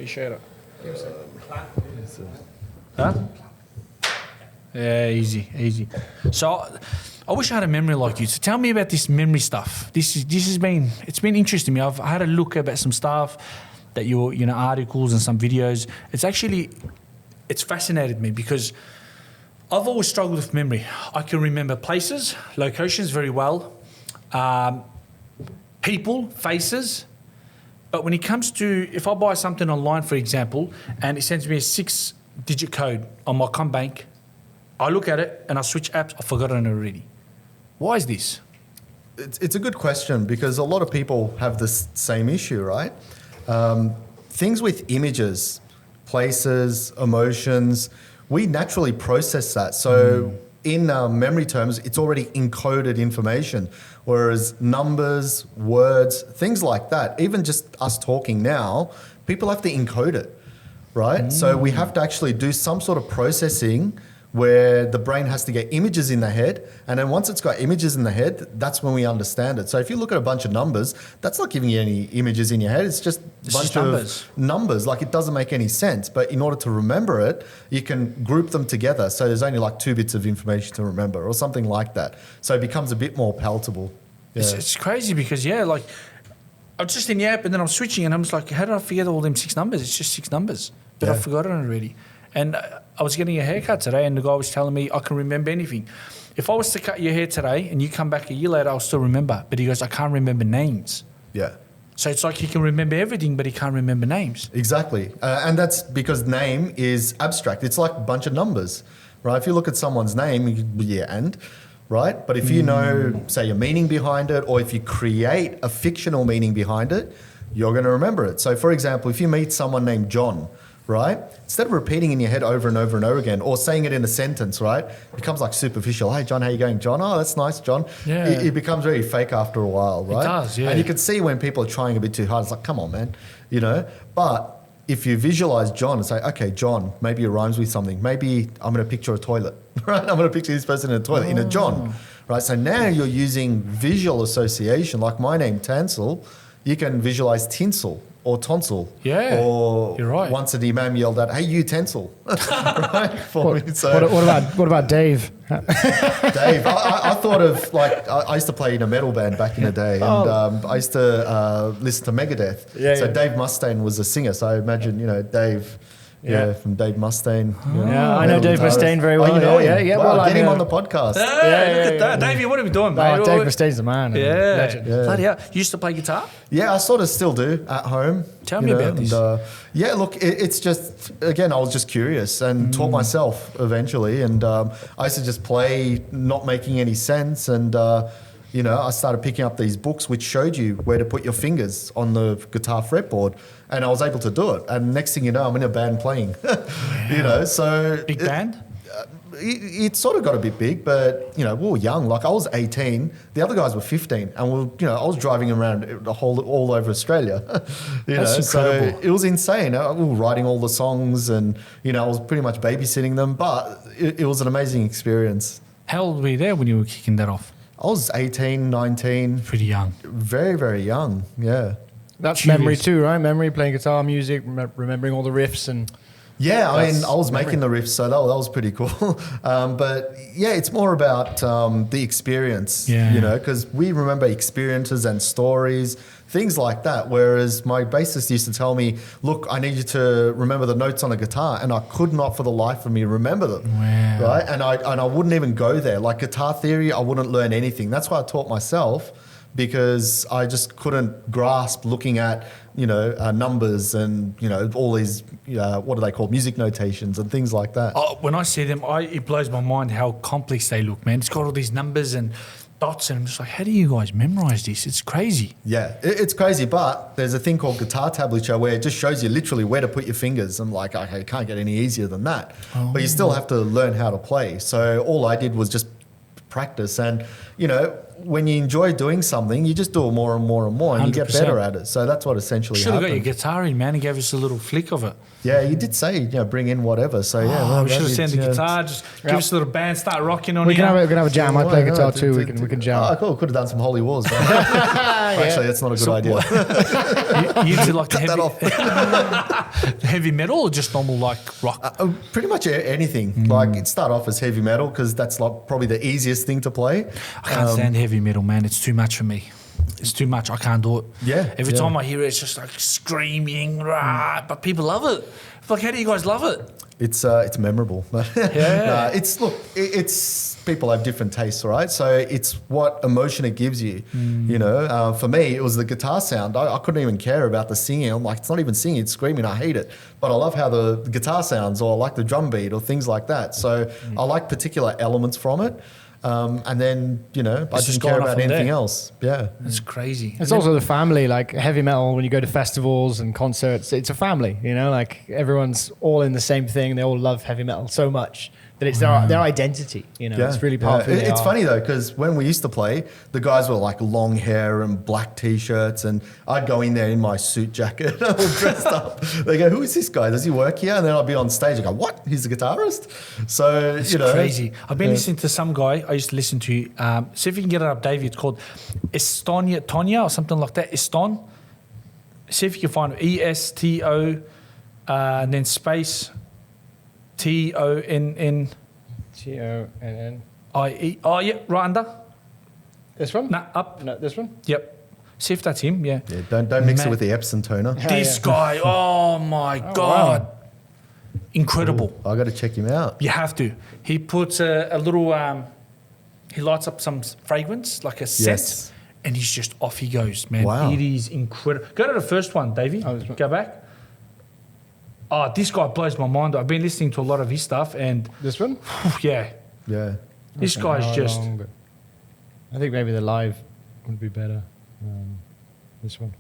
shirt up. Huh? Yeah, easy. So I wish I had a memory like you. So tell me about this memory stuff. It's been interesting to me. I've had a look about some stuff that articles and some videos. It's fascinated me because I've always struggled with memory. I can remember places, locations very well, people, faces. But when it comes to, if I buy something online, for example, and it sends me a 6-digit code on my CommBank, I look at it and I switch apps, I've forgotten it already. Why is this? It's a good question because a lot of people have this same issue, right? Things with images, places, emotions, we naturally process that. So in memory terms, it's already encoded information. Whereas numbers, words, things like that, even just us talking now, people have to encode it, right? So we have to actually do some sort of processing where the brain has to get images in the head. And then once it's got images in the head, that's when we understand it. So if you look at a bunch of numbers, that's not giving you any images in your head. It's just a bunch of numbers. Like it doesn't make any sense. But in order to remember it, you can group them together. So there's only like 2 bits of information to remember or something like that. So it becomes a bit more palatable. Yeah. It's crazy because, like I'm just in the app and then I'm switching and I'm just like, how did I forget all them 6 numbers? It's just 6 numbers. But I've forgotten it already. And I was getting a haircut today and the guy was telling me I can remember anything. If I was to cut your hair today and you come back a year later, I'll still remember. But he goes, I can't remember names. Yeah. So it's like he can remember everything, but he can't remember names. Exactly. And that's because name is abstract. It's like a bunch of numbers, right? If you look at someone's name, right? But if you know, say, your meaning behind it, or if you create a fictional meaning behind it, you're going to remember it. So, for example, if you meet someone named John, right? Instead of repeating in your head over and over and over again, or saying it in a sentence, right? It becomes like superficial. Hey, John, how you going, John? Oh, that's nice, John. Yeah. It becomes very fake after a while, right? It does, yeah. And you can see when people are trying a bit too hard. It's like, come on, man, But if you visualize John and say, okay, John, maybe it rhymes with something. Maybe I'm going to picture a toilet, right? I'm going to picture this person in a toilet, in a John, right? So now you're using visual association. Like my name, Tansel, you can visualize tinsel or tonsil. Yeah, or you're right. Once an imam yelled out, hey, you Tansel. Right? What about Dave? Dave, I thought of I used to play in a metal band back in the day, and I used to listen to Megadeth. Yeah, so yeah. Dave Mustaine was a singer, so I imagine Dave. Yeah, from Dave Mustaine. I know Dave Mustaine very well. Oh, you know him? Yeah. Wow, Well, get him on the podcast. Look at that. Davey, what are we doing, mate? Dave Mustaine's the man. Legend. Bloody hell. You used to play guitar? Yeah, I sort of still do at home. Tell me about this. Look, it's just, again, I was just curious and taught myself eventually. And I used to just play, not making any sense. And, I started picking up these books which showed you where to put your fingers on the guitar fretboard. And I was able to do it. And next thing you know, I'm in a band playing. So... Big band? It sort of got a bit big, but, we were young. Like, I was 18. The other guys were 15. And, I was driving around all over Australia. That's incredible. So it was insane. We were writing all the songs and, I was pretty much babysitting them. But it was an amazing experience. How old were you there when you were kicking that off? I was 18, 19. Pretty young. Very, very young, yeah. That's memory too, right? Memory, playing guitar, music, remembering all the riffs and... Yeah, I was making the riffs, so that was pretty cool. But yeah, it's more about the experience, because we remember experiences and stories, things like that. Whereas my bassist used to tell me, look, I need you to remember the notes on a guitar, and I could not for the life of me remember them. Wow. Right? And I wouldn't even go there. Like guitar theory, I wouldn't learn anything. That's why I taught myself, because I just couldn't grasp looking at, numbers and, all these, what do they call, music notations and things like that. Oh, when I see them, it blows my mind how complex they look, man. It's got all these numbers and dots, and I'm just like, how do you guys memorize this? It's crazy. Yeah, it's crazy, but there's a thing called guitar tablature where it just shows you literally where to put your fingers. I'm like, okay, it can't get any easier than that. Oh. But you still have to learn how to play. So all I did was just practice, and, when you enjoy doing something, you just do it more and more and more, and 100%. You get better at it. So that's what essentially happened. Should have got your guitar guitar in, man, and gave us a little flick of it. Yeah, you did say, bring in whatever. So yeah, we should have sent the guitar. Just give us a little band, start rocking on it. We can have a jam. I play guitar too. We can jam. Oh, cool. Could have done some Holy Wars. Actually, that's not a good idea. You did like the Heavy metal or just normal like rock? Pretty much anything. Like it started off as heavy metal because that's like probably the easiest thing to play. I can't stand heavy metal, man. It's too much for me. It's too much. I can't do it. Yeah, Every yeah. time I hear it, it's just like screaming, rah, but people love it. Like, how do you guys love it? It's memorable. Yeah. It's people have different tastes, right? So it's what emotion it gives you. You know, for me, it was the guitar sound. I couldn't even care about the singing. I'm like, it's not even singing, it's screaming. I hate it. But I love how the guitar sounds, or I like the drum beat, or things like that. So I like particular elements from it. And then, you know, I just didn't gone care off about from anything there. else. Yeah. It's crazy. It's also the family, like heavy metal, when you go to festivals and concerts, it's a family, you know, like everyone's all in the same thing. They all love heavy metal so much that it's their identity, you know, it's really part of who they It's are. funny though, because when we used to play, the guys were like long hair and black t-shirts, and I'd go in there in my suit jacket, all dressed up. They go, "Who is this guy? Does he work here?" And then I'd be on stage. I go, "What? He's a guitarist?" So It's you know, crazy. I've been listening to some guy I used to listen to. See if you can get it up, Davey. It's called Tonya or something like that. Eston. See if you can find it. ESTO, and then space TONN. TONN. IE. Oh yeah, right under. This one? Nah, up. No, this one? Yep. See if that's him. Yeah. yeah, don't mix it Man. with the Epson toner. This guy. Oh my god. wow. Incredible. I got to check him out. You have to. He puts a little. He lights up some fragrance, like a scent, Yes. and he's just off he goes, man. Wow. It is incredible. Go to the first one, Davey. Oh, this one. Go back. Oh, this guy blows my mind. I've been listening to a lot of his stuff, and This one? yeah, Yeah. this I don't know guy's how just. long, but I think maybe the live would be better. This one. Have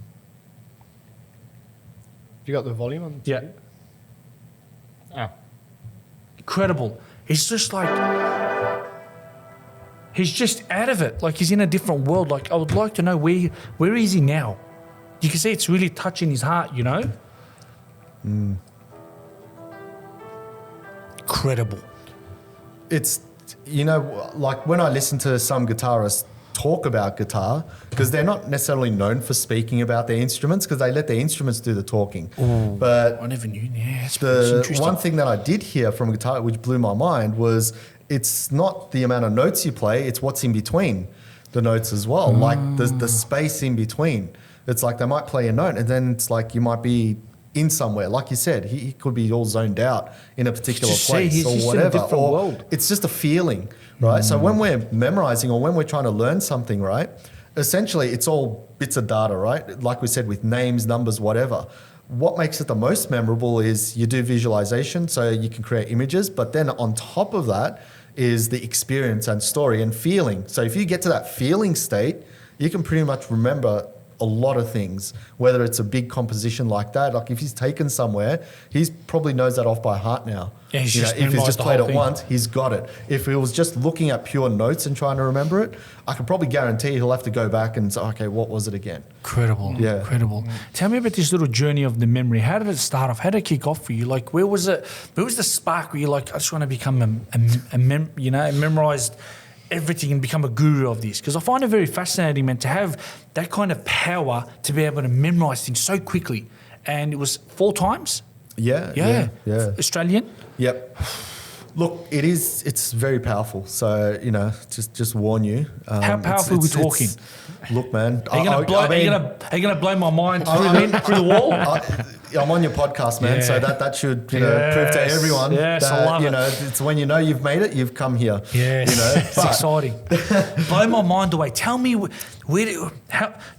you got the volume on? Yeah. Oh. Incredible. He's just like. He's just out of it. Like he's in a different world. Like I would like to know where is he now? You can see it's really touching his heart, you know? Incredible. It's, you know, like when I listen to some guitarists talk about guitar, because they're not necessarily known for speaking about their instruments, because they let their instruments do the talking. But I never knew. Yeah, it's the interesting. one thing that I did hear from a guitar, which blew my mind, was it's not the amount of notes you play, it's what's in between the notes as well. Like the space in between. It's like they might play a note and then it's like you might be in somewhere. Like you said, he could be all zoned out in a particular Just see, place he's or just in a whatever. different Or world. it's just a feeling, right? So when we're memorizing or when we're trying to learn something, right? Essentially, it's all bits of data, right? Like we said, with names, numbers, whatever. What makes it the most memorable is you do visualization, so you can create images, but then on top of that is the experience and story and feeling. So if you get to that feeling state, you can pretty much remember a lot of things, whether it's a big composition like that. Like if he's taken somewhere, he probably knows that off by heart now. Yeah, he's You know, just if he's memorised just the played whole it thing. once, he's got it. If he was just looking at pure notes and trying to remember it, I can probably guarantee he'll have to go back and say, okay, what was it again? Incredible. Yeah. Incredible. Tell me about this little journey of the memory. How did it start off? How did it kick off for you? Like, where was it? Where was the spark where you're like, I just want to become memorized everything and become a guru of this? Because I find it very fascinating, man, to have that kind of power to be able to memorize things so quickly. And it was 4 times? Yeah. Australian? Yep. Look, it's very powerful. So, you know, just warn you. How powerful are we talking? Look, man. Are you gonna blow my mind through the wall? I'm on your podcast, man. Yeah. So that should prove to Yes, everyone yes, I that love it. it's when you know you've made it, you've come here. Yes, You know, it's exciting. Blow my mind away. Tell me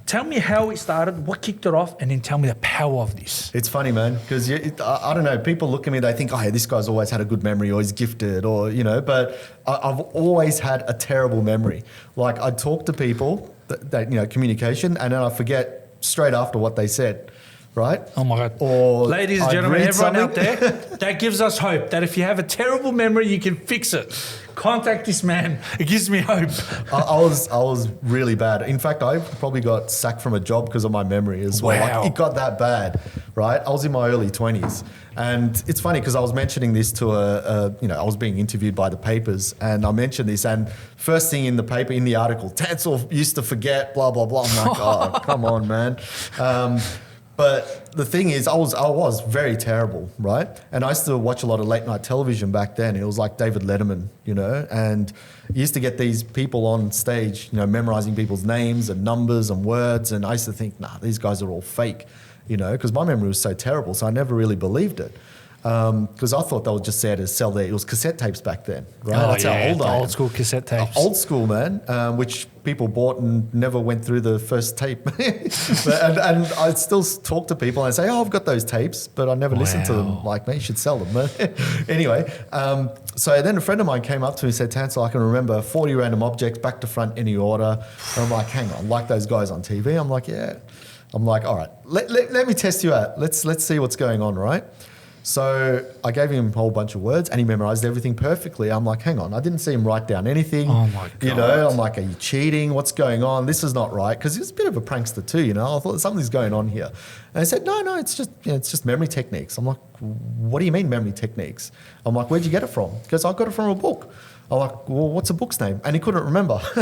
tell me how it started, what kicked it off, and then tell me the power of this. It's funny, man, because I don't know. People look at me, they think, oh, hey, this guy's always had a good memory, or he's gifted, or but I've always had a terrible memory. Like I talk to people that communication, and then I forget straight after what they said. Right? Oh my God. Or ladies and I'd gentlemen, read everyone out something. there, that gives us hope that if you have a terrible memory, you can fix it. Contact this man. It gives me hope. I was really bad. In fact, I probably got sacked from a job because of my memory as well. Wow. Like, it got that bad, right? I was in my early 20s. And it's funny because I was mentioning this to I was being interviewed by the papers, and I mentioned this, and first thing in the paper, in the article, Tansel used to forget, blah, blah, blah. I'm like, oh, come on, man. But the thing is, I was very terrible, right? And I used to watch a lot of late night television back then. It was like David Letterman, you know, and you used to get these people on stage, you know, memorizing people's names and numbers and words. And I used to think, nah, these guys are all fake, you know, because my memory was so terrible. So I never really believed it. Because I thought they were just there to sell it was cassette tapes back then, right? Oh, That's how old I am. old school cassette tapes. Old school, man, which people bought and never went through the first tape. and I still talk to people and say, oh, I've got those tapes, but I never listened to them. Like, mate, you should sell them. Anyway, so then a friend of mine came up to me and said, Tansel, I can remember 40 random objects, back to front, any order. And I'm like, hang on, like those guys on TV? I'm like, yeah. I'm like, all right, let me test you out. Let's see what's going on, right? So I gave him a whole bunch of words and he memorized everything perfectly. I'm like, hang on, I didn't see him write down anything. Oh my God. You know, I'm like, are you cheating? What's going on? This is not right. Because he was a bit of a prankster too, you know. I thought something's going on here. And he said, no, it's just, you know, it's just memory techniques. I'm like, what do you mean memory techniques? I'm like, where'd you get it from? Because I got it from a book. I'm like, well, what's the book's name? And he couldn't remember. So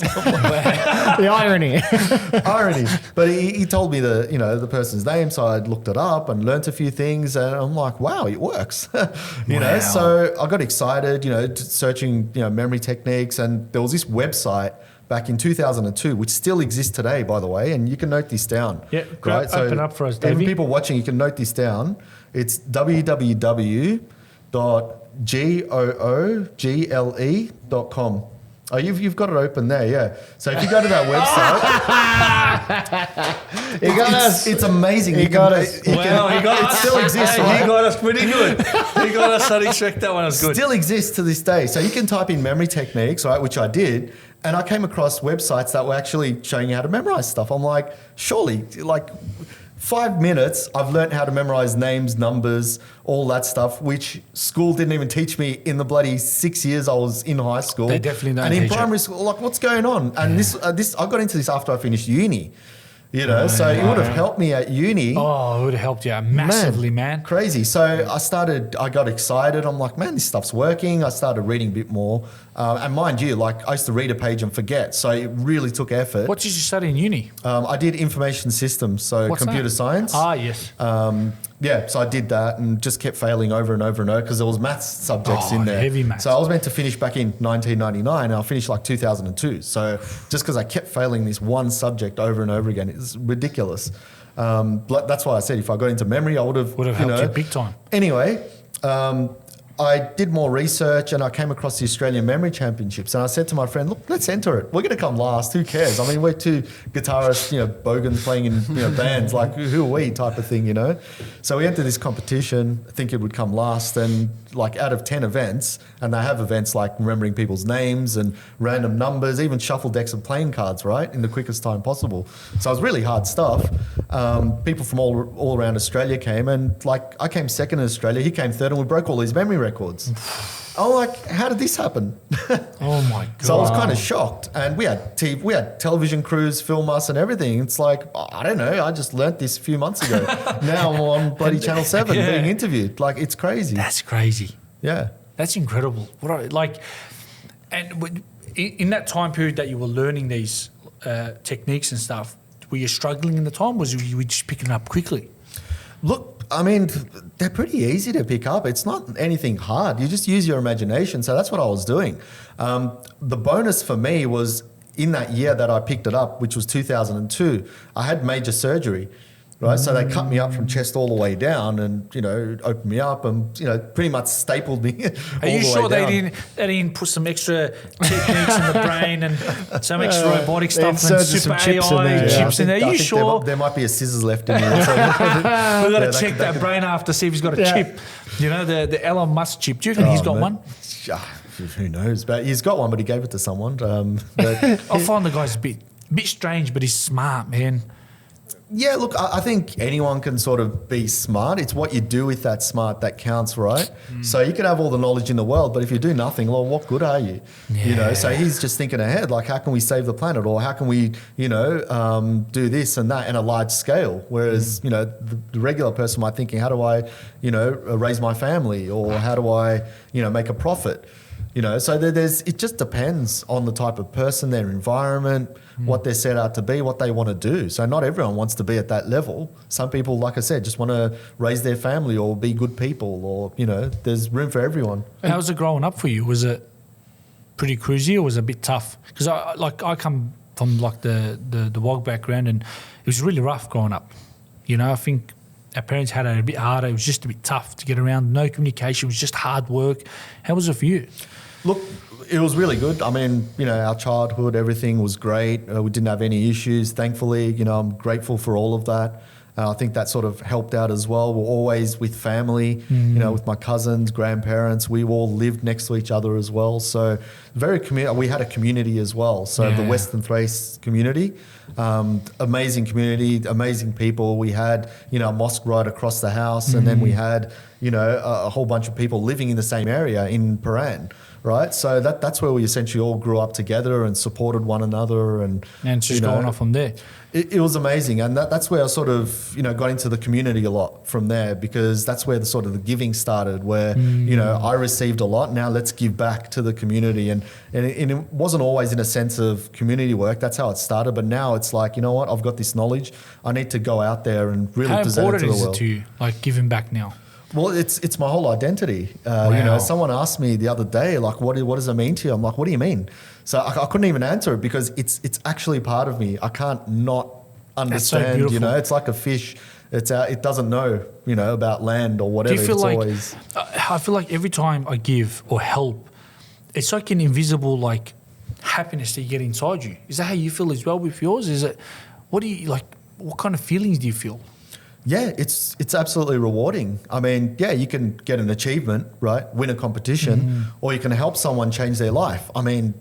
The irony. irony. But he told me the person's name, so I looked it up and learnt a few things, and I'm like, wow, it works. you know, so I got excited, you know, searching, you know, memory techniques, and there was this website back in 2002, which still exists today, by the way, and you can note this down. Yeah, right? open up for us, even Davey. people watching, you can note this down. It's www.google.com. Oh, you've got it open there, yeah. So if you go to that website, it's amazing. He got us. He got it still exists, right? He got us pretty good. He got us. I didn't expect that one. Was good. Still exists to this day. So you can type in memory techniques, right, which I did, and I came across websites that were actually showing you how to memorize stuff. I'm like, surely, like 5 minutes, I've learned how to memorize names, numbers, all that stuff, which school didn't even teach me in the bloody 6 years I was in high school. They definitely don't And in teach primary it. school, like, what's going on? And this, I got into this after I finished uni, you know, so it would have helped me at uni. Oh, it would have helped you massively, man. Crazy. So I got excited. I'm like, man, this stuff's working. I started reading a bit more. And mind you, like I used to read a page and forget. So it really took effort. What did you study in uni? I did information systems, so What's computer that? science. Ah, yes. Yeah, so I did that and just kept failing over and over and over because there was maths subjects in there. Heavy maths. So I was meant to finish back in 1999 and I finished like 2002. So just because I kept failing this one subject over and over again, it's ridiculous. But that's why I said if I got into memory, I would have helped you big time. Anyway, I did more research and I came across the Australian Memory Championships and I said to my friend, look, let's enter it. We're going to come last. Who cares? I mean, we're two guitarists, you know, bogans playing in bands. Like, who are we type of thing, you know? So we entered this competition, I think it would come last, and like out of 10 events, and they have events like remembering people's names and random numbers, even shuffle decks of playing cards, right, in the quickest time possible. So it was really hard stuff. People from all around Australia came, and like I came second in Australia, he came third, and we broke all these memory records. I'm like, how did this happen? Oh my God. So I was kind of shocked, and we had television crews film us and everything. It's like, I don't know, I just learnt this a few months ago. Now I'm on bloody Channel 7 being interviewed. Like, it's crazy. That's crazy. Yeah. That's incredible. And in that time period that you were learning these techniques and stuff, were you struggling in the time? Was you just picking it up quickly? Look, I mean, they're pretty easy to pick up. It's not anything hard. You just use your imagination. So that's what I was doing. The bonus for me was in that year that I picked it up, which was 2002, I had major surgery. Right, so they cut me up from chest all the way down, and opened me up, and pretty much stapled me. Are you sure they didn't put some extra techniques in the brain and some extra robotic stuff and super AI chips in there? Are you sure? There might be a scissors left in there. We've got to check that brain after to see if he's got a chip. The Elon Musk chip. Do you reckon he's got one? Who knows? But he's got one, but he gave it to someone. I find the guy's a bit strange, but he's smart, man. Yeah, look, I think anyone can sort of be smart. It's what you do with that smart that counts, right? So you can have all the knowledge in the world, but if you do nothing, well, what good are you? Yeah. So he's just thinking ahead, like, how can we save the planet, or how can we, do this and that in a large scale? Whereas, the regular person might thinking, how do I, raise my family, or how do I, make a profit? So it just depends on the type of person, their environment, what they're set out to be, what they want to do. So not everyone wants to be at that level. Some people, like I said, just want to raise their family or be good people, or there's room for everyone. How was it growing up for you? Was it pretty cruisy or was it a bit tough? Because I come from like the WOG background, and it was really rough growing up. I think our parents had it a bit harder. It was just a bit tough to get around. No communication. It was just hard work. How was it for you? Look, it was really good. I mean, our childhood, everything was great. We didn't have any issues, thankfully. I'm grateful for all of that. I think that sort of helped out as well. We're always with family, with my cousins, grandparents. We all lived next to each other as well. So we had a community as well. So the Western Thrace community, amazing community, amazing people. We had, a mosque right across the house. And then we had, a whole bunch of people living in the same area in Paran. Right, so that's where we essentially all grew up together and supported one another, and just going off from there. It was amazing, and that's where I sort of got into the community a lot from there, because that's where the giving started. Where I received a lot. Now let's give back to the community, and it wasn't always in a sense of community work. That's how it started, but now it's like, what, I've got this knowledge. I need to go out there and really present it to the world. How important is it to you, like giving back now? Well, it's my whole identity. Wow. Someone asked me the other day, like, what does it mean to you? I'm like, what do you mean? So I couldn't even answer it, because it's actually part of me. I can't not understand. That's so beautiful. It's like a fish. It doesn't know, about land or whatever. Do you feel always. I feel like every time I give or help, it's like an invisible happiness that you get inside you. Is that how you feel as well with yours? Is it? What do you like? What kind of feelings do you feel? Yeah, it's absolutely rewarding. I mean, you can get an achievement, right? Win a competition, or you can help someone change their life. I mean,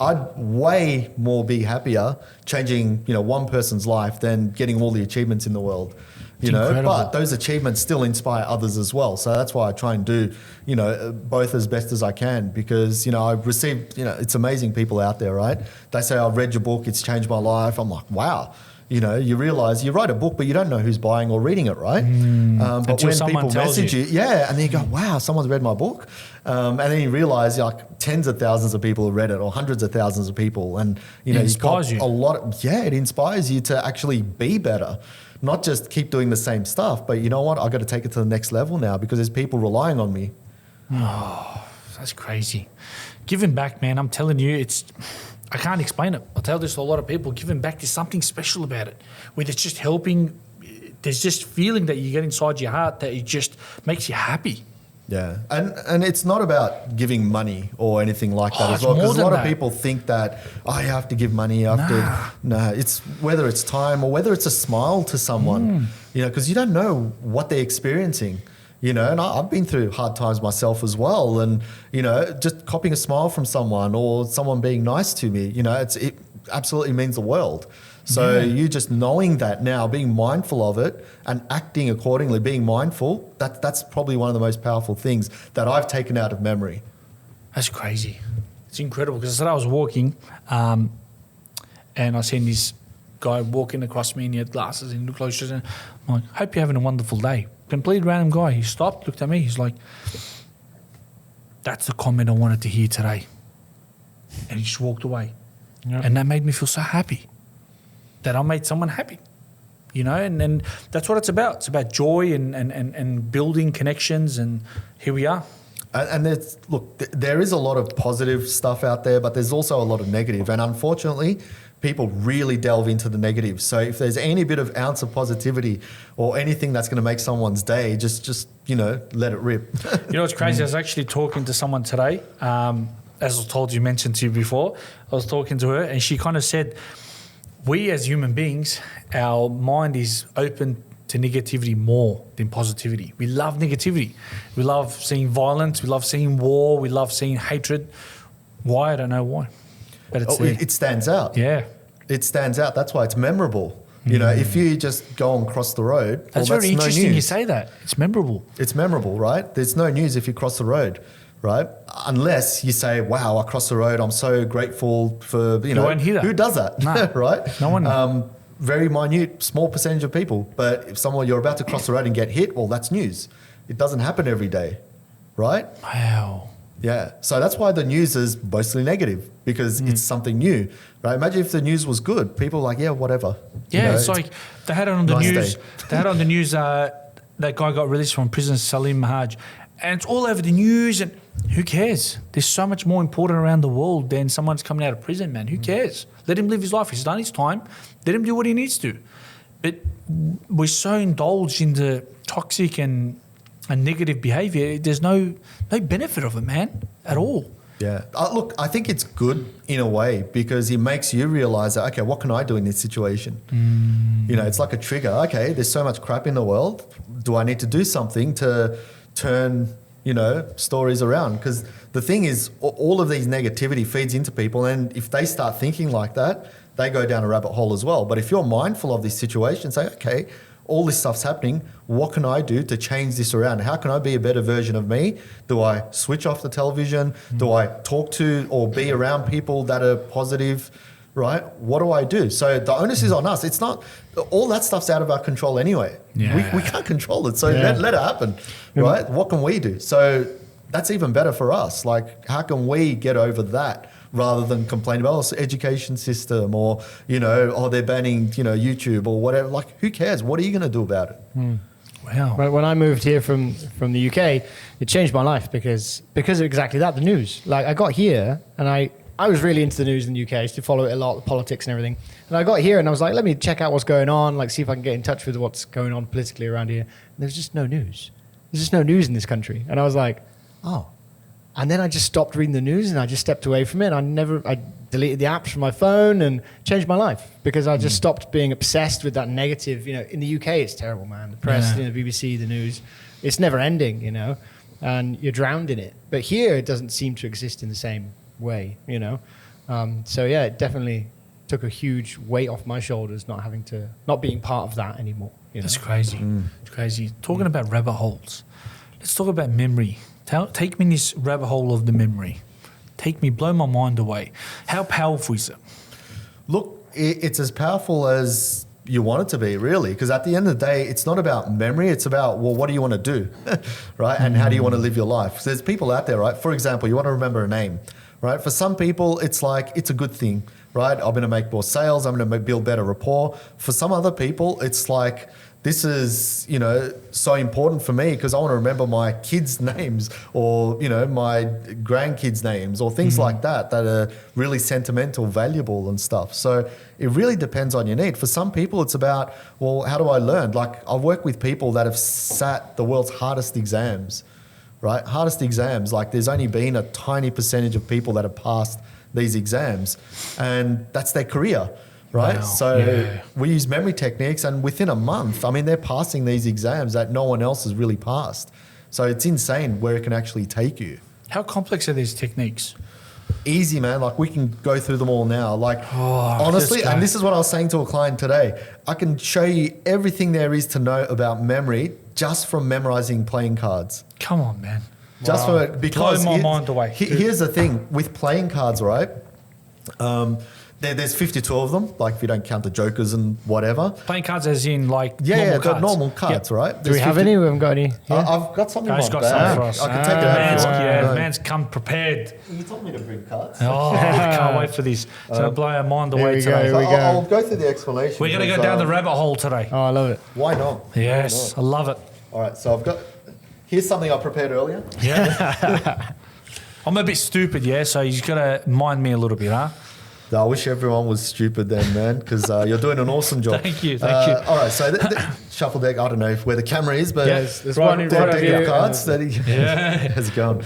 I'd way more be happier changing, one person's life than getting all the achievements in the world. But those achievements still inspire others as well. So that's why I try and do, both as best as I can, because, I've received, it's amazing people out there, right? They say, I've read your book, it's changed my life. I'm like, wow. You realise you write a book, but you don't know who's buying or reading it, right? But when people message you, and then you go, wow, someone's read my book. And then you realise tens of thousands of people have read it, or hundreds of thousands of people. And, it inspires you. It inspires you to actually be better. Not just keep doing the same stuff, but you know what? I've got to take it to the next level now, because there's people relying on me. Oh, that's crazy. Giving back, man, I'm telling you, I can't explain it. I tell this to a lot of people. Giving back, there's something special about it. Whether it's just helping, there's just feeling that you get inside your heart that it just makes you happy. Yeah, and it's not about giving money or anything like that as well. Because a lot of people think that, you have to give money. It's whether it's time or whether it's a smile to someone, because you don't know what they're experiencing. And I've been through hard times myself as well. And, just copying a smile from someone or someone being nice to me, it absolutely means the world. So you just knowing that now, being mindful of it and acting accordingly, being mindful, that's probably one of the most powerful things that I've taken out of memory. That's crazy. It's incredible, because I said I was walking and I seen this guy walking across me, and he had glasses and he looked like he's just, I'm like, hope you're having a wonderful day. Complete random guy. He stopped, looked at me. He's like, that's the comment I wanted to hear today. And he just walked away. Yep. And that made me feel so happy that I made someone happy. And that's what it's about. It's about joy and building connections, and here we are. And there is a lot of positive stuff out there, but there's also a lot of negative. And unfortunately, people really delve into the negative. So if there's any bit of ounce of positivity or anything that's going to make someone's day, just let it rip. What's crazy? I was actually talking to someone today. As I told you, mentioned to you before, I was talking to her, and she kind of said, we as human beings, our mind is open to negativity more than positivity. We love negativity. We love seeing violence. We love seeing war. We love seeing hatred. Why? I don't know why. But it stands out. Yeah. It stands out. That's why it's memorable. If you just go and cross the road, that's very interesting. No news. You say that. It's memorable. It's memorable, right? There's no news if you cross the road, right? Unless you say, wow, I crossed the road. I'm so grateful for, You won't hear that. Who does that? No. Right? No one. Very minute, small percentage of people. But if you're about to cross the road and get hit, well, that's news. It doesn't happen every day, right? Wow. Yeah. So that's why the news is mostly negative, because it's something new, right? Imagine if the news was good. People are like, yeah, whatever. Yeah, You know, it's like they had it on the nice news. day. They had on the news that guy got released from prison, Salim Mahaj, and it's all over the news. And who cares? There's so much more important around the world than someone's coming out of prison, man. Who cares? Let him live his life. He's done his time. Let him do what he needs to. But we're so indulged in the toxic and negative behaviour. There's no benefit of it, man, at all. Yeah. Look, I think it's good in a way, because it makes you realise that, okay, what can I do in this situation? You know, it's like a trigger. Okay, there's so much crap in the world. Do I need to do something to turn, stories around? Because the thing is, all of these negativity feeds into people, and if they start thinking like that, they go down a rabbit hole as well. But if you're mindful of this situation, say, okay, all this stuff's happening, what can I do to change this around? How can I be a better version of me? Do I switch off the television? Do I talk to or be around people that are positive, right? What do I do? So the onus is on us. It's not, all that stuff's out of our control anyway. Yeah. We can't control it. So let it happen, right? What can we do? So that's even better for us. Like, how can we get over that? Rather than complain about the education system, or they're banning YouTube or whatever. Like, who cares? What are you going to do about it? Wow. When I moved here from the UK, it changed my life because of exactly that, the news. Like, I got here and I was really into the news in the UK. I used to follow it a lot, the politics and everything. And I got here and I was like, let me check out what's going on, like see if I can get in touch with what's going on politically around here. And there's just no news. There's just no news in this country. And I was like, oh. And then I just stopped reading the news and I just stepped away from it. I deleted the apps from my phone and changed my life because I just stopped being obsessed with that negative. In the UK, it's terrible, man. The press, the BBC, the news, it's never ending, and you're drowned in it. But here, it doesn't seem to exist in the same way, So yeah, it definitely took a huge weight off my shoulders not being part of that anymore. That's crazy. It's crazy. Talking about rabbit holes, let's talk about memory. Take me in this rabbit hole of the memory. Blow my mind away. How powerful is it? Look, it's as powerful as you want it to be, really, because at the end of the day, it's not about memory. It's about, well, what do you want to do, right? And how do you want to live your life? So there's people out there, right? For example, you want to remember a name, right? For some people, it's like, it's a good thing, right? I'm going to make more sales. I'm going to build better rapport. For some other people, it's like, this is, so important for me because I want to remember my kids' names or, my grandkids' names or things like that are really sentimental, valuable and stuff. So it really depends on your need. For some people, it's about, well, how do I learn? Like, I've worked with people that have sat the world's hardest exams, right? Hardest exams. Like, there's only been a tiny percentage of people that have passed these exams, and that's their career. Right. Wow. So we use memory techniques, and within a month, they're passing these exams that no one else has really passed. So it's insane where it can actually take you. How complex are these techniques? Easy, man. Like, we can go through them all now. Like, honestly, and this is what I was saying to a client today, I can show you everything there is to know about memory just from memorizing playing cards. Come on, man. Just from it, because blow my mind away. Here's the thing with playing cards, right? There's 52 of them, like if you don't count the jokers and whatever. Playing cards as in like normal cards. Normal cards, right? Do we have any? We haven't got any. I've got something Guys in my got bag. some for us. I can take it out if you want. Man's come prepared. You told me to bring cards. Oh, I can't wait for this. It's going to blow our mind away Here we today. go. I'll go through the explanation. We're going to go down the rabbit hole today. Oh, I love it. Why not? Yes, I love it. All right, so here's something I prepared earlier. Yeah. I'm a bit stupid, so you've got to mind me a little bit, huh? I wish everyone was stupid then, man, because you're doing an awesome job. Thank you. All right, so shuffle deck, I don't know where the camera is, but there's one in front of deck you. of cards. How's it going?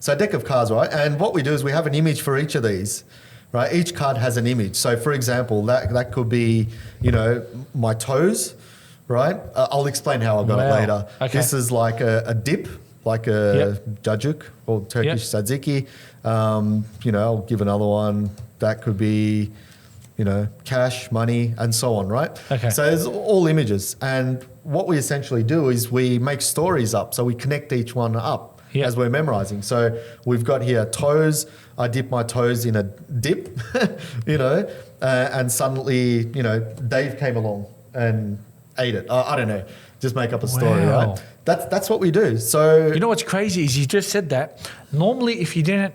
So deck of cards, right? And what we do is we have an image for each of these, right? Each card has an image. So, for example, that could be, my toes, right? I'll explain how I got it later. Okay. This is like a dip, like a jajuk or Turkish tzatziki. I'll give another one. That could be, cash, money, and so on, right? Okay. So there's all images. And what we essentially do is we make stories up. So we connect each one up as we're memorizing. So we've got here toes. I dip my toes in a dip, and suddenly, Dave came along and ate it. I don't know. Just make up a story, right? That's what we do. So You know what's crazy is you just said that. Normally, if you didn't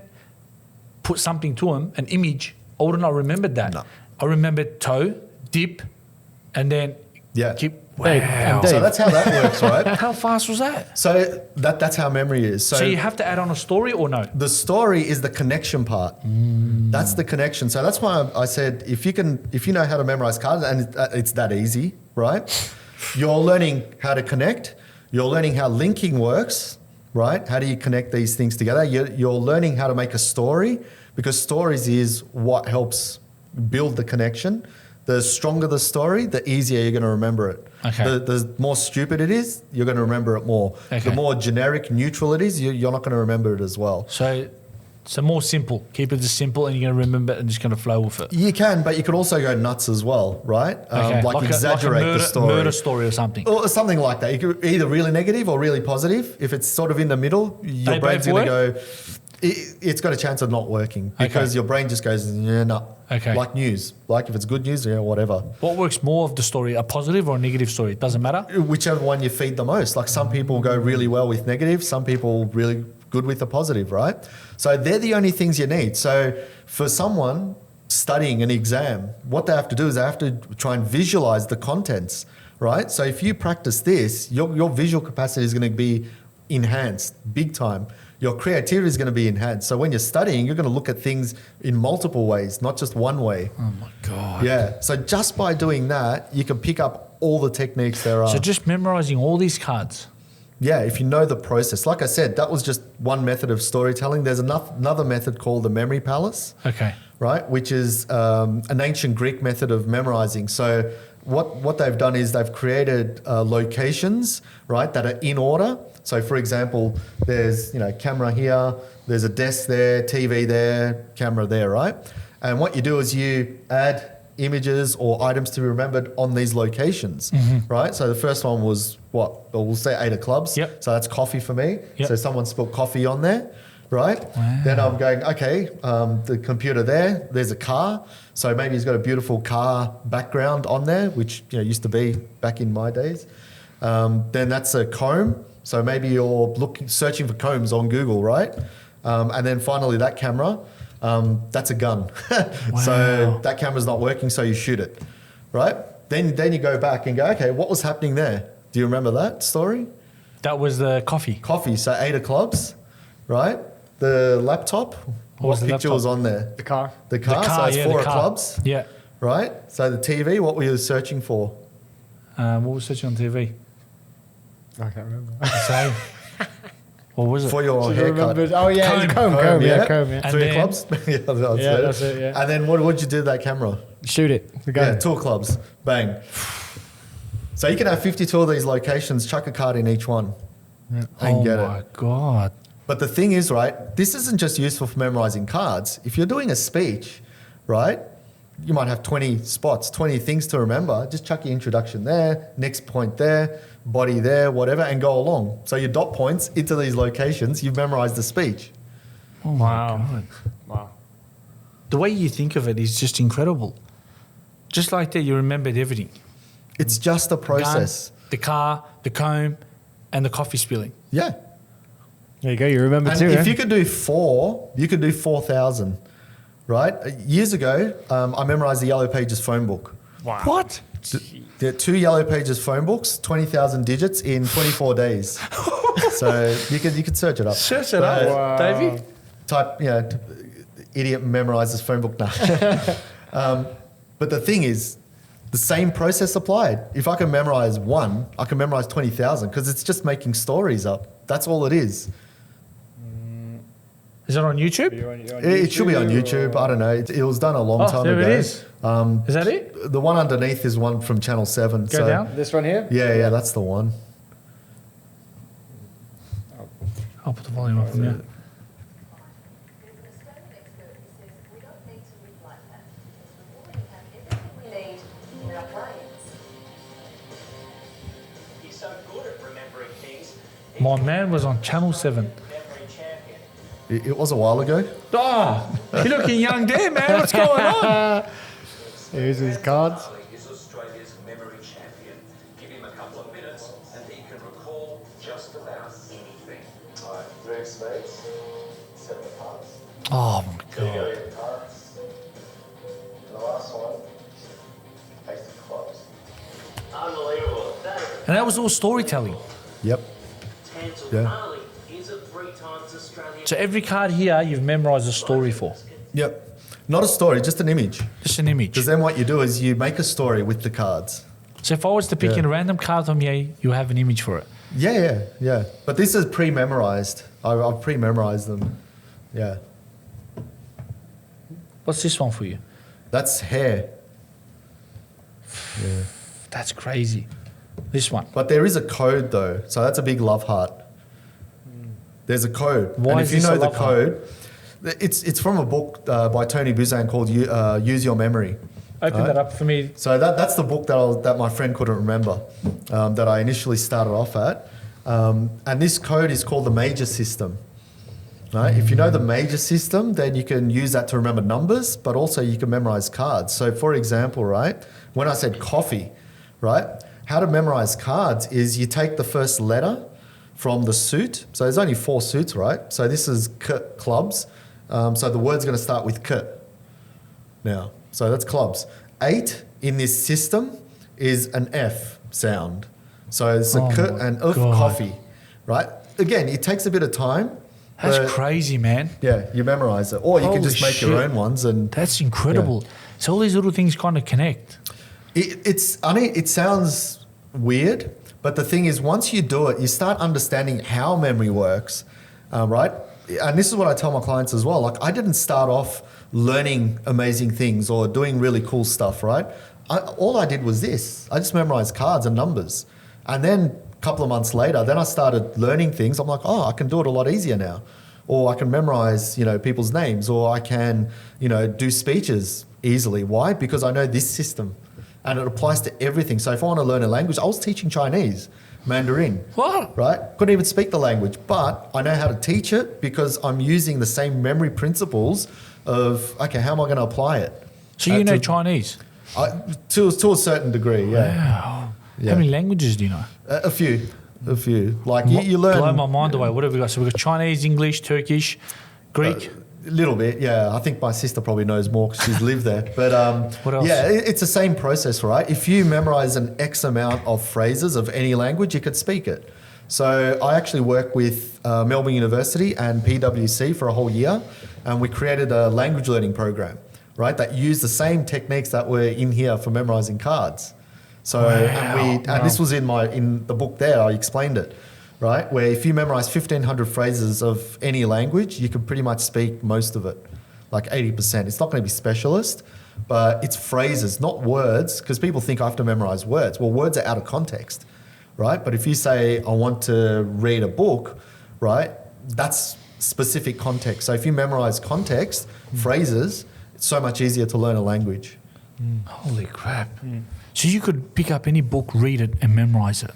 put something to him, an image, I would not remembered that. No. I remembered toe, dip, and then Yeah. keep. Dave, Wow. and Dave. So that's how that works, right? How fast was that? So that's how memory is. So you have to add on a story or no? The story is the connection part. That's the connection. So that's why I said if you know how to memorize cards, and it's that easy, right? You're learning how to connect. You're learning how linking works, right? How do you connect these things together? You're learning how to make a story, because stories is what helps build the connection. The stronger the story, the easier you're going to remember it. Okay. The more stupid it is, you're going to remember it more. Okay. The more generic, neutral it is, you're not going to remember it as well. So more simple. Keep it just simple, and you're going to remember it and just going to flow with it. You can, but you could also go nuts as well, right? Okay. Like exaggerate like a the story. murder story or something. Or something like that. You could either really negative or really positive. If it's sort of in the middle, your They brain's both going to go, it's got a chance of not working, because Okay. your brain just goes, yeah, no. Okay. Like news. Like if it's good news, yeah, whatever. What works more of the story, a positive or a negative story? It doesn't matter. Whichever one you feed the most. Like some people go really well with negative, some people really good with the positive, right? So they're the only things you need. So for someone studying an exam, what they have to do is they have to try and visualize the contents, right? So if you practice this, your visual capacity is going to be enhanced big time. Your creativity is going to be enhanced. So when you're studying, you're going to look at things in multiple ways, not just one way. Oh my God. Yeah. So just by doing that, you can pick up all the techniques there are. So just memorizing all these cards. Yeah, if you know the process. Like I said, that was just one method of storytelling. There's another method called the memory palace, Okay. right? Which is an ancient Greek method of memorizing. So what they've done is they've created locations, right, that are in order. So for example, there's, camera here, there's a desk there, TV there, camera there, right? And what you do is you add images or items to be remembered on these locations, right? So the first one was what? Well, we'll say 8 of clubs. Yep. So that's coffee for me. Yep. So someone spilled coffee on there, right? Wow. Then I'm going, okay, the computer there's a car. So maybe he's got a beautiful car background on there, which used to be back in my days. Then that's a comb. So maybe you're searching for combs on Google, right? And then finally that camera, that's a gun. So that camera's not working, so you shoot it, right? Then you go back and go, okay, what was happening there? Do you remember that story? That was the coffee. Coffee, so 8 of clubs, right? The laptop, what was the picture laptop? was on there? The car. The car, so it's 4 of clubs, Yeah. right? So the TV, what were you searching for? What was searching on TV? I can't remember. Same. What was it? For your haircut. Oh yeah, comb, yeah, comb, yeah. And 3 then- clubs? Yeah, that's it, yeah. And then what would you do to that camera? Shoot it. The Yeah, gun. 2 clubs. Bang. So you can have 52 of these locations, chuck a card in each one and get Oh my it. God. But the thing is, right, this isn't just useful for memorizing cards. If you're doing a speech, right, you might have 20 spots, 20 things to remember. Just chuck your introduction there, next point there, body there, whatever, and go along. So your dot points into these locations, you've memorized the speech. Oh my God. Wow. The way you think of it is just incredible. Just like that, you remembered everything. It's just a process. Gun, the car, the comb, and the coffee spilling. Yeah. There you go. You remember And too. if you could do 4, you could do 4,000, right? Years ago, I memorized the Yellow Pages phone book. Wow. What? There are 2 Yellow Pages phone books, 20,000 digits in 24 days. So you could search it up. Search it But up, Wow. Davey. Type, idiot memorizes phone book now. But the thing is, the same process applied. If I can memorize 1, I can memorize 20,000 because it's just making stories up. That's all it is. Is it on YouTube? It should be on YouTube. I don't know. It was done a long time there ago. it is. Is that it? The one underneath is one from Channel 7. Go down. This one here. Yeah, that's the one. I'll put the volume up. Yeah. There's an Australian expert who says we don't need to live like that because we already have everything we need in our brains. He's so good at remembering things. My man was on Channel 7. Memory champion. It was a while ago. Oh, you're looking young there, man. What's going on? Here's his cards. Ali is Australia's memory champion. Give him a couple of minutes and he can recall just just about anything. Alright, move spades, set the parts. Oh my There you go, God. your parts. And the last one, ace of clubs. Unbelievable. And that was all storytelling. Yep. Tansel Yeah. Ali is a 3 times Australian. So every card here, you've memorized a story for. Yep. Not a story, just an image. Just an image. Because then what you do is you make a story with the cards. So if I was to pick Yeah. in a random card from here, you have an image for it. Yeah. But this is pre-memorized. I've pre-memorized them. Yeah. What's this one for you? That's hair. Yeah. That's crazy. This one. But there is a code though, so that's a big love heart. There's a code. Why and is if you this know a the love heart? code, it's from a book by Tony Buzan called Use Your Memory. Open that up for me. So that's the book that my friend couldn't remember, that I initially started off at. And this code is called the major system. Right? If you know the major system, then you can use that to remember numbers, but also you can memorize cards. So for example, right, when I said coffee, right, how to memorize cards is you take the first letter from the suit. So there's only 4 suits, right? So this is clubs. So the word's going to start with K now. So that's clubs. 8 in this system is an F sound. So it's a Oh K my and of God. coffee, right? Again, it takes a bit of time. That's but crazy, man. yeah, you memorize it. Or you can Holy just make your shit. own ones. And That's incredible. So all these little things kind of connect. it sounds weird, but the thing is, once you do it, you start understanding how memory works, right? And this is what I tell my clients as well. Like, I didn't start off learning amazing things or doing really cool stuff, right? All I did was this. I just memorized cards and numbers. And then a couple of months later, then I started learning things. I'm like, oh, I can do it a lot easier now. Or I can memorize, people's names, or I can, do speeches easily. Why? Because I know this system and it applies to everything. So if I want to learn a language, I was teaching Chinese, Mandarin. What? Right? Couldn't even speak the language, but I know how to teach it because I'm using the same memory principles of, okay, how am I going to apply it? So you know to- Chinese? To a certain degree, yeah. Wow. Yeah. How many languages do you know? A few. Like you learn Blow my mind away. What have we got? So we've got Chinese, English, Turkish, Greek. a little bit, yeah. I think my sister probably knows more because she's lived there. But What else? yeah, it's the same process, right? If you memorize an X amount of phrases of any language, you could speak it. So I actually worked with Melbourne University and PwC for a whole year, and we created a language learning program, right? That used the same techniques that were in here for memorizing cards. So and this was in the book there. I explained it, right? Where if you memorize 1,500 phrases of any language, you can pretty much speak most of it, like 80%. It's not going to be specialist, but it's phrases, not words, because people think I have to memorize words. Well, words are out of context, right? But if you say I want to read a book, right, that's specific context. So if you memorize context, phrases, it's so much easier to learn a language. Holy crap. So you could pick up any book, read it, and memorize it.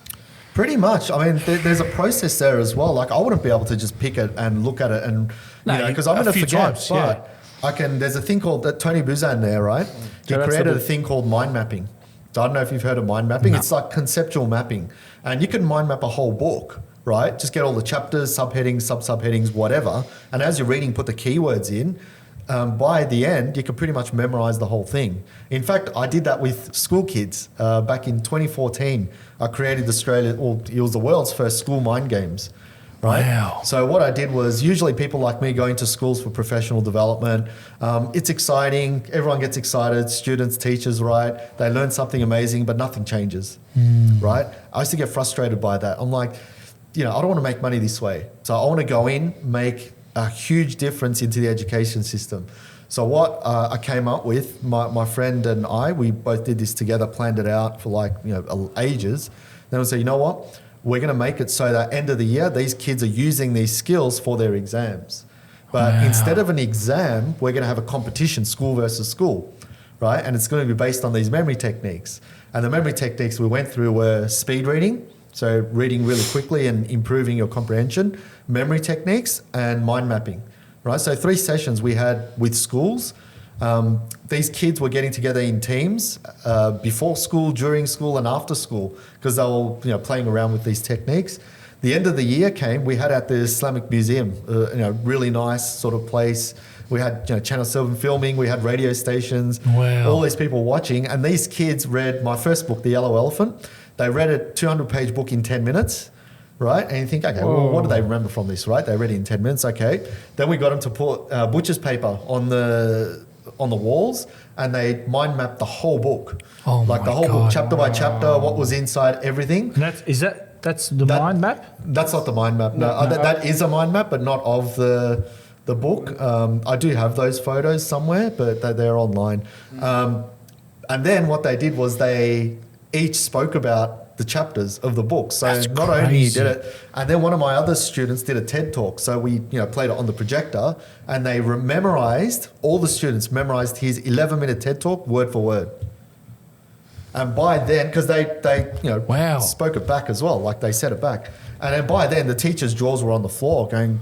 Pretty much. I mean, there's a process there as well. Like, I wouldn't be able to just pick it and look at it and, No, because I'm a going to few forget. times, But I can, there's a thing called, Tony Buzan there, right? He So that's created the- a thing called mind mapping. So I don't know if you've heard of mind mapping. It's like conceptual mapping. And you can mind map a whole book, right? Just get all the chapters, subheadings, sub-subheadings, whatever. And as you're reading, put the keywords in. By the end, you can pretty much memorize the whole thing. In fact, I did that with school kids back in 2014. I created it was the world's first school mind games, right? Wow. So what I did was, usually people like me going to schools for professional development. It's exciting. Everyone gets excited. Students, teachers, right? They learn something amazing, but nothing changes, right? I used to get frustrated by that. I'm like, I don't want to make money this way. So I want to go in, make a huge difference into the education system. So what I came up with, my friend and I, we both did this together, planned it out for ages. Then we said, you know what? We're going to make it so that end of the year, these kids are using these skills for their exams. But instead of an exam, we're going to have a competition, school versus school, right? And it's going to be based on these memory techniques. And the memory techniques we went through were speed reading, so reading really quickly and improving your comprehension, memory techniques, and mind mapping, right? So 3 sessions we had with schools. These kids were getting together in teams before school, during school, and after school, because they were playing around with these techniques. The end of the year came, we had at the Islamic Museum, really nice sort of place. We had Channel 7 filming, we had radio stations, Wow. all these people watching. And these kids read my first book, The Yellow Elephant. They read a 200-page book in 10 minutes, right? And you think, okay, well, what do they remember from this, right? They read it in 10 minutes, okay. Then we got them to put butcher's paper on the walls, and they mind mapped the whole book. Oh like my the whole God. book, chapter by chapter, what was inside, everything. And that's the mind map? That's not the mind map. No, that is a mind map, but not of the book. I do have those photos somewhere, but they're online. And then what they did was they each spoke about the chapters of the book. So That's not only crazy. did it, and then one of my other students did a TED talk. So we played it on the projector, and they memorized, all the students memorized his 11-minute TED talk word for word. And by then, because they Wow. spoke it back as well, like they said it back. And then by then, the teacher's jaws were on the floor going,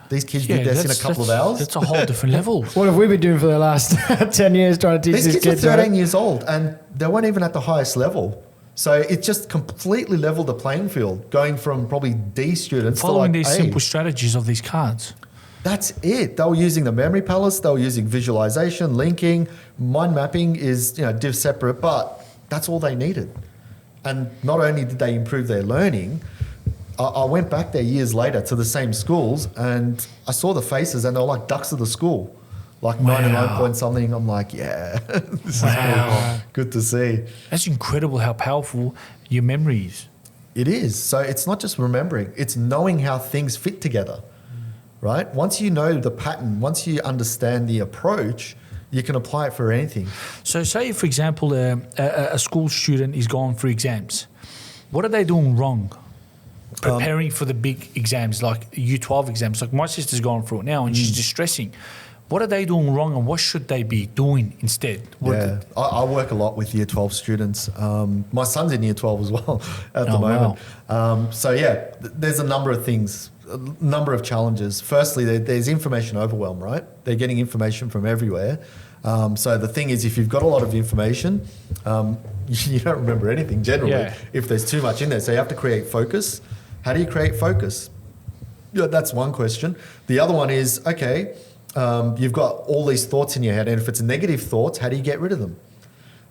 these kids did this in a couple of hours. That's a whole different level. What have we been doing for the last 10 years trying to teach These these kids kids? were 13 right? years old, and they weren't even at the highest level. So it just completely leveled the playing field, going from probably D students Following to like these A. simple strategies of these cards. That's it. They were using the memory palace. They were using visualization, linking. Mind mapping is div separate, but that's all they needed. And not only did they improve their learning, I went back there years later to the same schools, and I saw the faces, and they were like ducks of the school, like 99 point something. I'm like, yeah, this Wow. is good to see. That's incredible how powerful your memory is. It is. So it's not just remembering, it's knowing how things fit together, right? Once you know the pattern, once you understand the approach, you can apply it for anything. So say, for example, a school student is going for exams. What are they doing wrong? Preparing for the big exams, like U12 exams. Like my sister's going through it now and she's distressing. What are they doing wrong and what should they be doing instead? Yeah, I work a lot with Year 12 students. My son's in Year 12 as well at the moment. So yeah, there's a number of things, a number of challenges. Firstly, there's information overwhelm, right? They're getting information from everywhere. So the thing is, if you've got a lot of information, you don't remember anything generally if there's too much in there. So you have to create focus. How do you create focus? Yeah, that's one question. The other one is, okay, you've got all these thoughts in your head, and if it's negative thoughts, how do you get rid of them?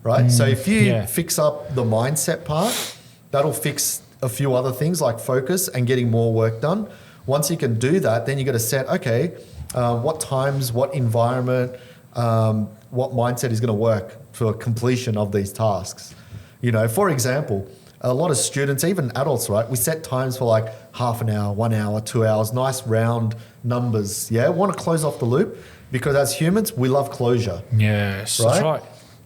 Right? So if you fix up the mindset part, that'll fix a few other things like focus and getting more work done. Once you can do that, then you got to set, okay, what times, what environment, what mindset is going to work for completion of these tasks. For example, a lot of students, even adults, right? We set times for like half an hour, 1 hour, 2 hours, nice round numbers. Yeah, want to close off the loop because as humans, we love closure. Yes, Right? that's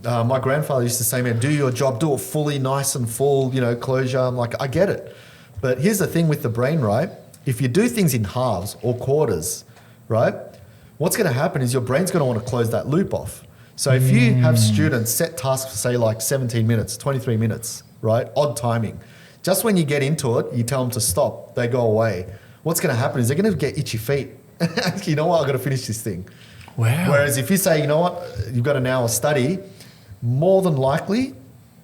right. My grandfather used to say, man, do your job, do it fully, nice and full, closure. I'm like, I get it. But here's the thing with the brain, right? If you do things in halves or quarters, right? What's going to happen is your brain's going to want to close that loop off. So if you have students set tasks for say like 17 minutes, 23 minutes, right? Odd timing. Just when you get into it, you tell them to stop, they go away. What's going to happen is they're going to get itchy feet. You know what? I've got to finish this thing. Wow. Whereas if you say, you know what, you've got an hour study, more than likely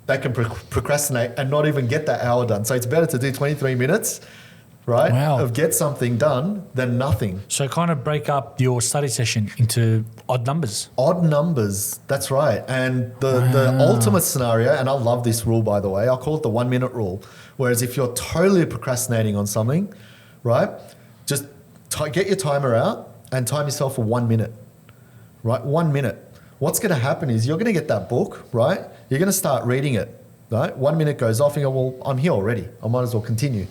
they can procrastinate and not even get that hour done. So it's better to do 23 minutes, right, of get something done than nothing. So kind of break up your study session into odd numbers. Odd numbers, that's right. And the ultimate scenario, and I love this rule, by the way, I'll call it the 1 minute rule. Whereas if you're totally procrastinating on something, right, just get your timer out and time yourself for 1 minute, right? 1 minute. What's going to happen is you're going to get that book, right? You're going to start reading it, right? 1 minute goes off and you go, well, I'm here already. I might as well continue,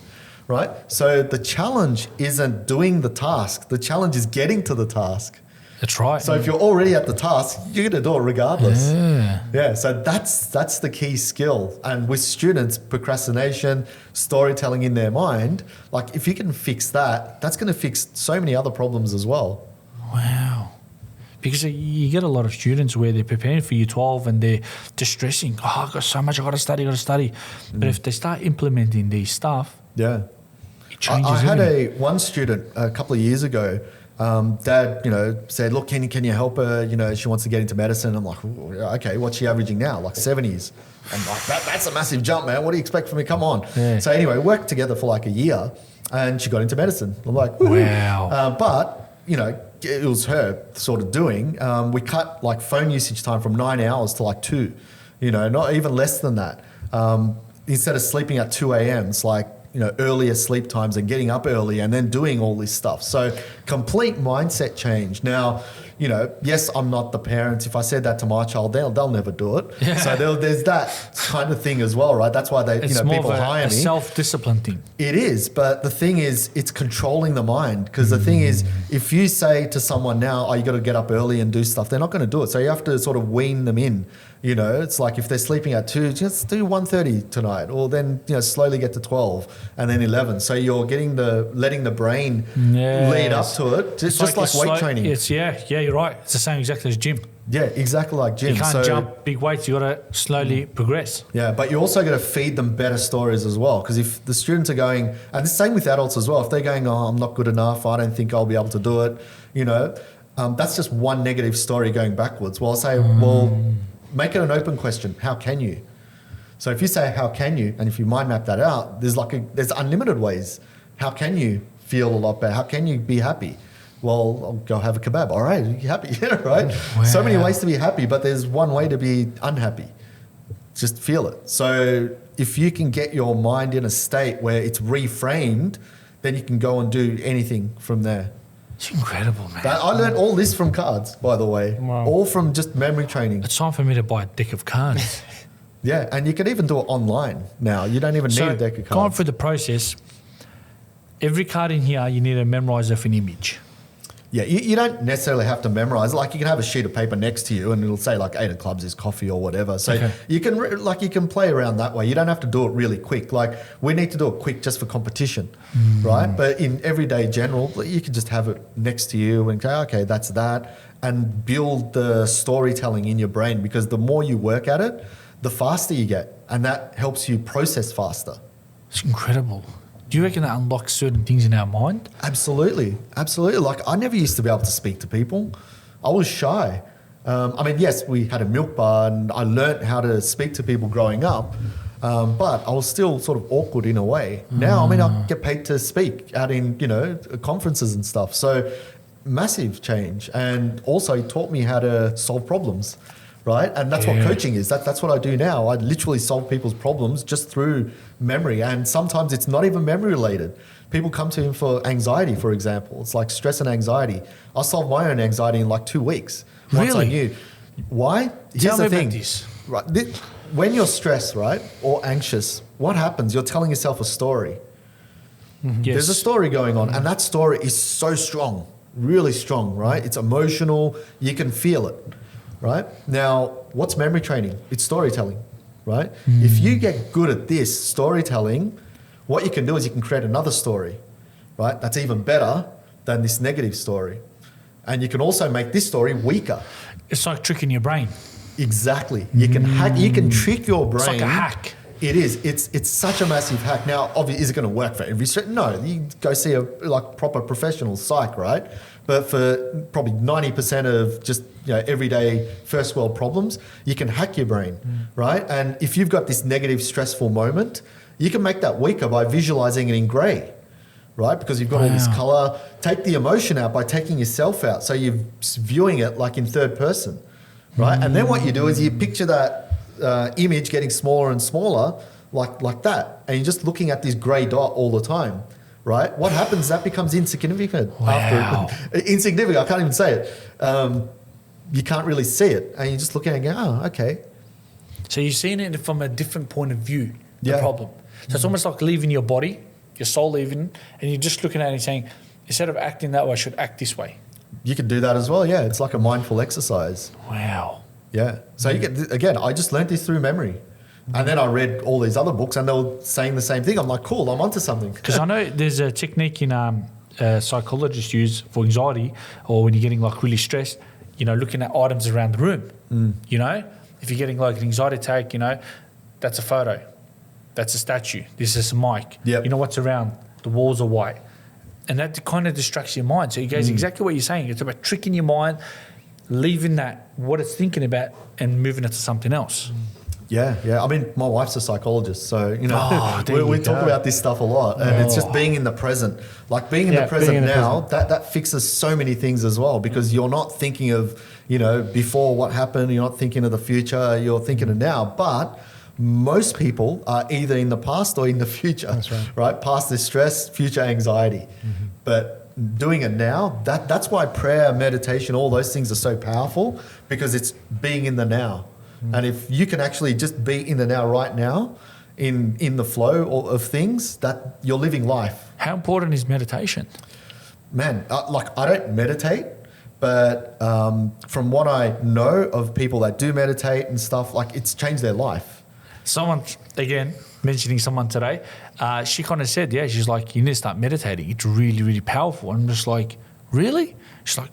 right? So the challenge isn't doing the task. The challenge is getting to the task. That's right. So if you're already at the task, you're going to do it regardless. Yeah. So that's the key skill. And with students, procrastination, storytelling in their mind, like if you can fix that, that's going to fix so many other problems as well. Wow. Because you get a lot of students where they're preparing for U12 and they're distressing. Oh, I've got so much, I've got to study. But if they start implementing these stuff, yeah, it changes I had everything. one student a couple of years ago. Dad, said, look, can you help her? She wants to get into medicine. I'm like, okay, what's she averaging now? Like 70s. I'm like, that's a massive jump, man. What do you expect from me? Come on. Yeah. So anyway, worked together for like a year. and she got into medicine. I'm like, woo. Wow. But, it was her sort of doing. We cut like phone usage time from 9 hours to like 2, not even less than that. Instead of sleeping at 2 a.m., it's like, earlier sleep times and getting up early and then doing all this stuff. So complete mindset change. Now, yes, I'm not the parent. If I said that to my child, they'll never do it. Yeah. So there's that kind of thing as well, right? That's why It's more people of hire a me. self-discipline thing. It is, but the thing is, it's controlling the mind. Because the thing is, if you say to someone now, you got to get up early and do stuff, they're not going to do it. So you have to sort of wean them in. It's like if they're sleeping at 2, just do 1:30 tonight, or then slowly get to 12 and then 11. So you're letting the brain lead up to it, just like weight training. You're right. It's the same exactly as gym. Yeah, exactly like gym. You can't jump big weights. You got to slowly progress. Yeah, but you also got to feed them better stories as well. Because if the students are going, and the same with adults as well, if they're going, I'm not good enough, I don't think I'll be able to do it, that's just one negative story going backwards. Well, I'll say, make it an open question. How can you? So if you say, how can you? And if you mind map that out, there's unlimited ways. How can you feel a lot better? How can you be happy? Well, I'll go have a kebab. All right, you happy? Yeah, right? Wow. So many ways to be happy, but there's one way to be unhappy. Just feel it. So if you can get your mind in a state where it's reframed, then you can go and do anything from there. It's incredible, man. I learned all this from cards, by the way. Wow. All from just memory training. It's time for me to buy a deck of cards. Yeah, and you can even do it online now. You don't even need a deck of cards. Going through the process, every card in here, you need to memorize off an image. Yeah, you don't necessarily have to memorize. Like you can have a sheet of paper next to you, and it'll say like 8 of clubs is coffee or whatever. So you can play around that way. You don't have to do it really quick. Like we need to do it quick just for competition, right? But in everyday general, you can just have it next to you and go, okay, that's that, and build the storytelling in your brain. Because the more you work at it, the faster you get, and that helps you process faster. It's incredible. Do you reckon that unlocks certain things in our mind? Absolutely. Like I never used to be able to speak to people. I was shy. Yes, we had a milk bar and I learnt how to speak to people growing up, but I was still sort of awkward in a way. Now, I get paid to speak out in, conferences and stuff. So massive change. And also he taught me how to solve problems, right? And that's what coaching is. That's what I do now. I literally solve people's problems just through memory. And sometimes it's not even memory related. People come to him for anxiety, for example. It's like stress and anxiety. I solved my own anxiety in like 2 weeks. Once I Really? knew. Why? Tell me the thing. about this. Right. When you're stressed, right, or anxious, what happens? You're telling yourself a story. Yes. There's a story going on, and that story is so strong, really strong, right? It's emotional. You can feel it, right? Now, what's memory training? It's storytelling, right? If you get good at this storytelling, what you can do is you can create another story, right? That's even better than this negative story. And you can also make this story weaker. It's like tricking your brain. Exactly. You can hack. You can trick your brain. It's like a hack. It is. It's such a massive hack. Now, obviously, is it going to work for every student? No. You go see a proper professional psych, right? But for probably 90% of just everyday first world problems, you can hack your brain, right? And if you've got this negative, stressful moment, you can make that weaker by visualizing it in grey, right? Because you've got all this colour. Take the emotion out by taking yourself out. So you're viewing it like in third person, right? And then what you do is you picture that image getting smaller and smaller like that. And you're just looking at this grey dot all the time, right? What happens? That becomes insignificant. After insignificant, I can't even say it. You can't really see it. And you're just looking at it and going, okay. So you're seeing it from a different point of view, the Yeah. problem. So it's almost like leaving your body, your soul leaving, and you're just looking at it and saying, instead of acting that way, I should act this way. You can do that as well, yeah. It's like a mindful exercise. Wow. Yeah. So you get, again, I just learned this through memory. And then I read all these other books and they were saying the same thing. I'm like, cool, I'm onto something. Because I know there's a technique in psychologists use for anxiety or when you're getting like really stressed, looking at items around the room. If you're getting like an anxiety attack, that's a photo. That's a statue. This is a mic. Yep. You know what's around? The walls are white. And that kind of distracts your mind. So it goes exactly what you're saying. It's about tricking your mind, leaving that, what it's thinking about, and moving it to something else. Yeah. I mean, my wife's a psychologist, so there we you talk go. about this stuff a lot, and it's just being in the present. Like being in the present being in the now, that fixes so many things as well, because you're not thinking of before what happened. You're not thinking of the future. You're thinking of now. But most people are either in the past or in the future. That's right. Past is stress, future anxiety. But doing it now, that's why prayer, meditation, all those things are so powerful, because it's being in the now. And if you can actually just be in the now right now, in the flow of things, that you're living life. How important is meditation? Man, I don't meditate, but from what I know of people that do meditate and stuff, like it's changed their life. Someone, again, mentioning someone today, she kind of said, she's like, you need to start meditating. It's really, really powerful. And I'm just like, really? She's like,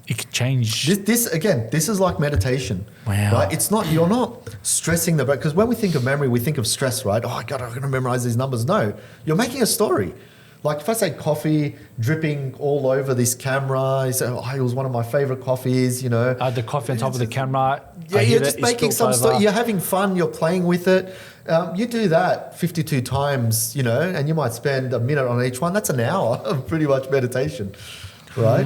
it could change. This is like meditation. Wow. Right? It's not, you're not stressing the, because when we think of memory, we think of stress, right? Oh, God, I'm going to memorize these numbers. No, you're making a story. Like if I say coffee dripping all over this camera, you say, it was one of my favorite coffees, The coffee on top of the camera. Yeah, you're just making some story. You're having fun. You're playing with it. You do that 52 times, and you might spend a minute on each one. That's an hour of pretty much meditation, right?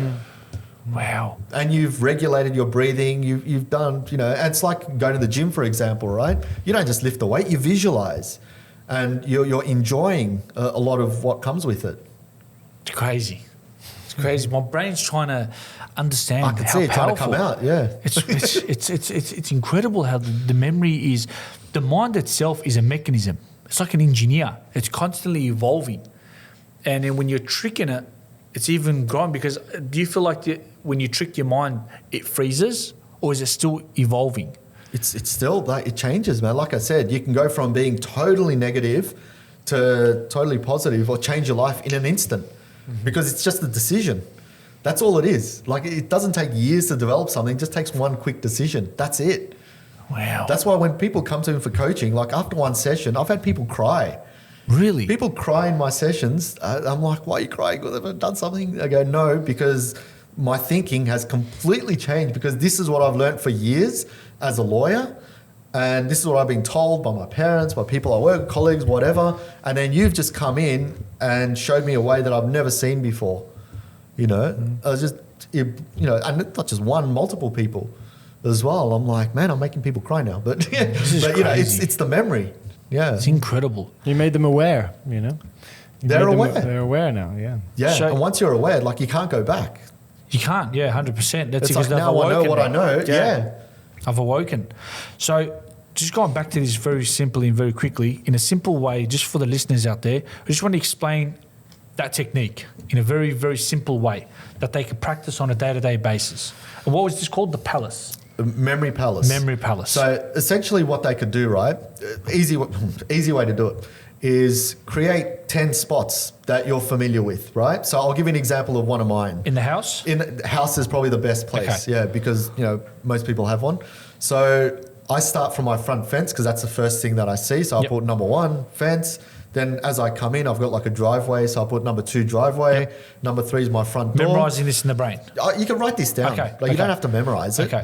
Wow. And you've regulated your breathing. You've done, and it's like going to the gym, for example, right? You don't just lift the weight. You visualize, and you're enjoying a lot of what comes with it. It's crazy. It's crazy. My brain's trying to understand I can how see it trying to powerful. come out. Yeah, It's incredible how the memory is. The mind itself is a mechanism. It's like an engineer. It's constantly evolving, and then when you're tricking it, it's even growing. Because do you feel like when you trick your mind, it freezes, or is it still evolving? It's still like it changes, man. Like I said, you can go from being totally negative to totally positive, or change your life in an instant, because it's just a decision. That's all it is. Like it doesn't take years to develop something; it just takes one quick decision. That's it. Wow. That's why when people come to me for coaching, like after one session, I've had people cry. Really? People cry in my sessions. I'm like, why are you crying? Have I done something? They go, no, because my thinking has completely changed, because this is what I've learned for years as a lawyer. And this is what I've been told by my parents, by people I work with, colleagues, whatever. And then you've just come in and showed me a way that I've never seen before. I was just, and not just one, multiple people as well. I'm like, man, I'm making people cry now. But, crazy. it's the memory. Yeah. It's incredible. You made them aware, You They're made them- aware. They're aware now, yeah. Yeah. So- And once you're aware, like you can't go back. You can't. Yeah, 100%. That's It's because like, they've now I know awoken what I now. know. Yeah. I've awoken. So just going back to this very simply and very quickly, in a simple way, just for the listeners out there, I just want to explain that technique in a very, very simple way that they can practice on a day-to-day basis. And what was this called? The palace. Memory palace. Memory palace. So essentially what they could do, right, easy way to do it, is create 10 spots that you're familiar with, right? So I'll give you an example of one of mine. In the house? In house is probably the best place, Okay. yeah, because, most people have one. So I start from my front fence, because that's the first thing that I see. So I'll Yep. put number 1, fence. Then as I come in, I've got like a driveway. So I'll put number 2, driveway. Yep. Number 3 is my front door. Memorizing this in the brain. You can write this down. Okay, You okay. don't have to memorize it. Okay.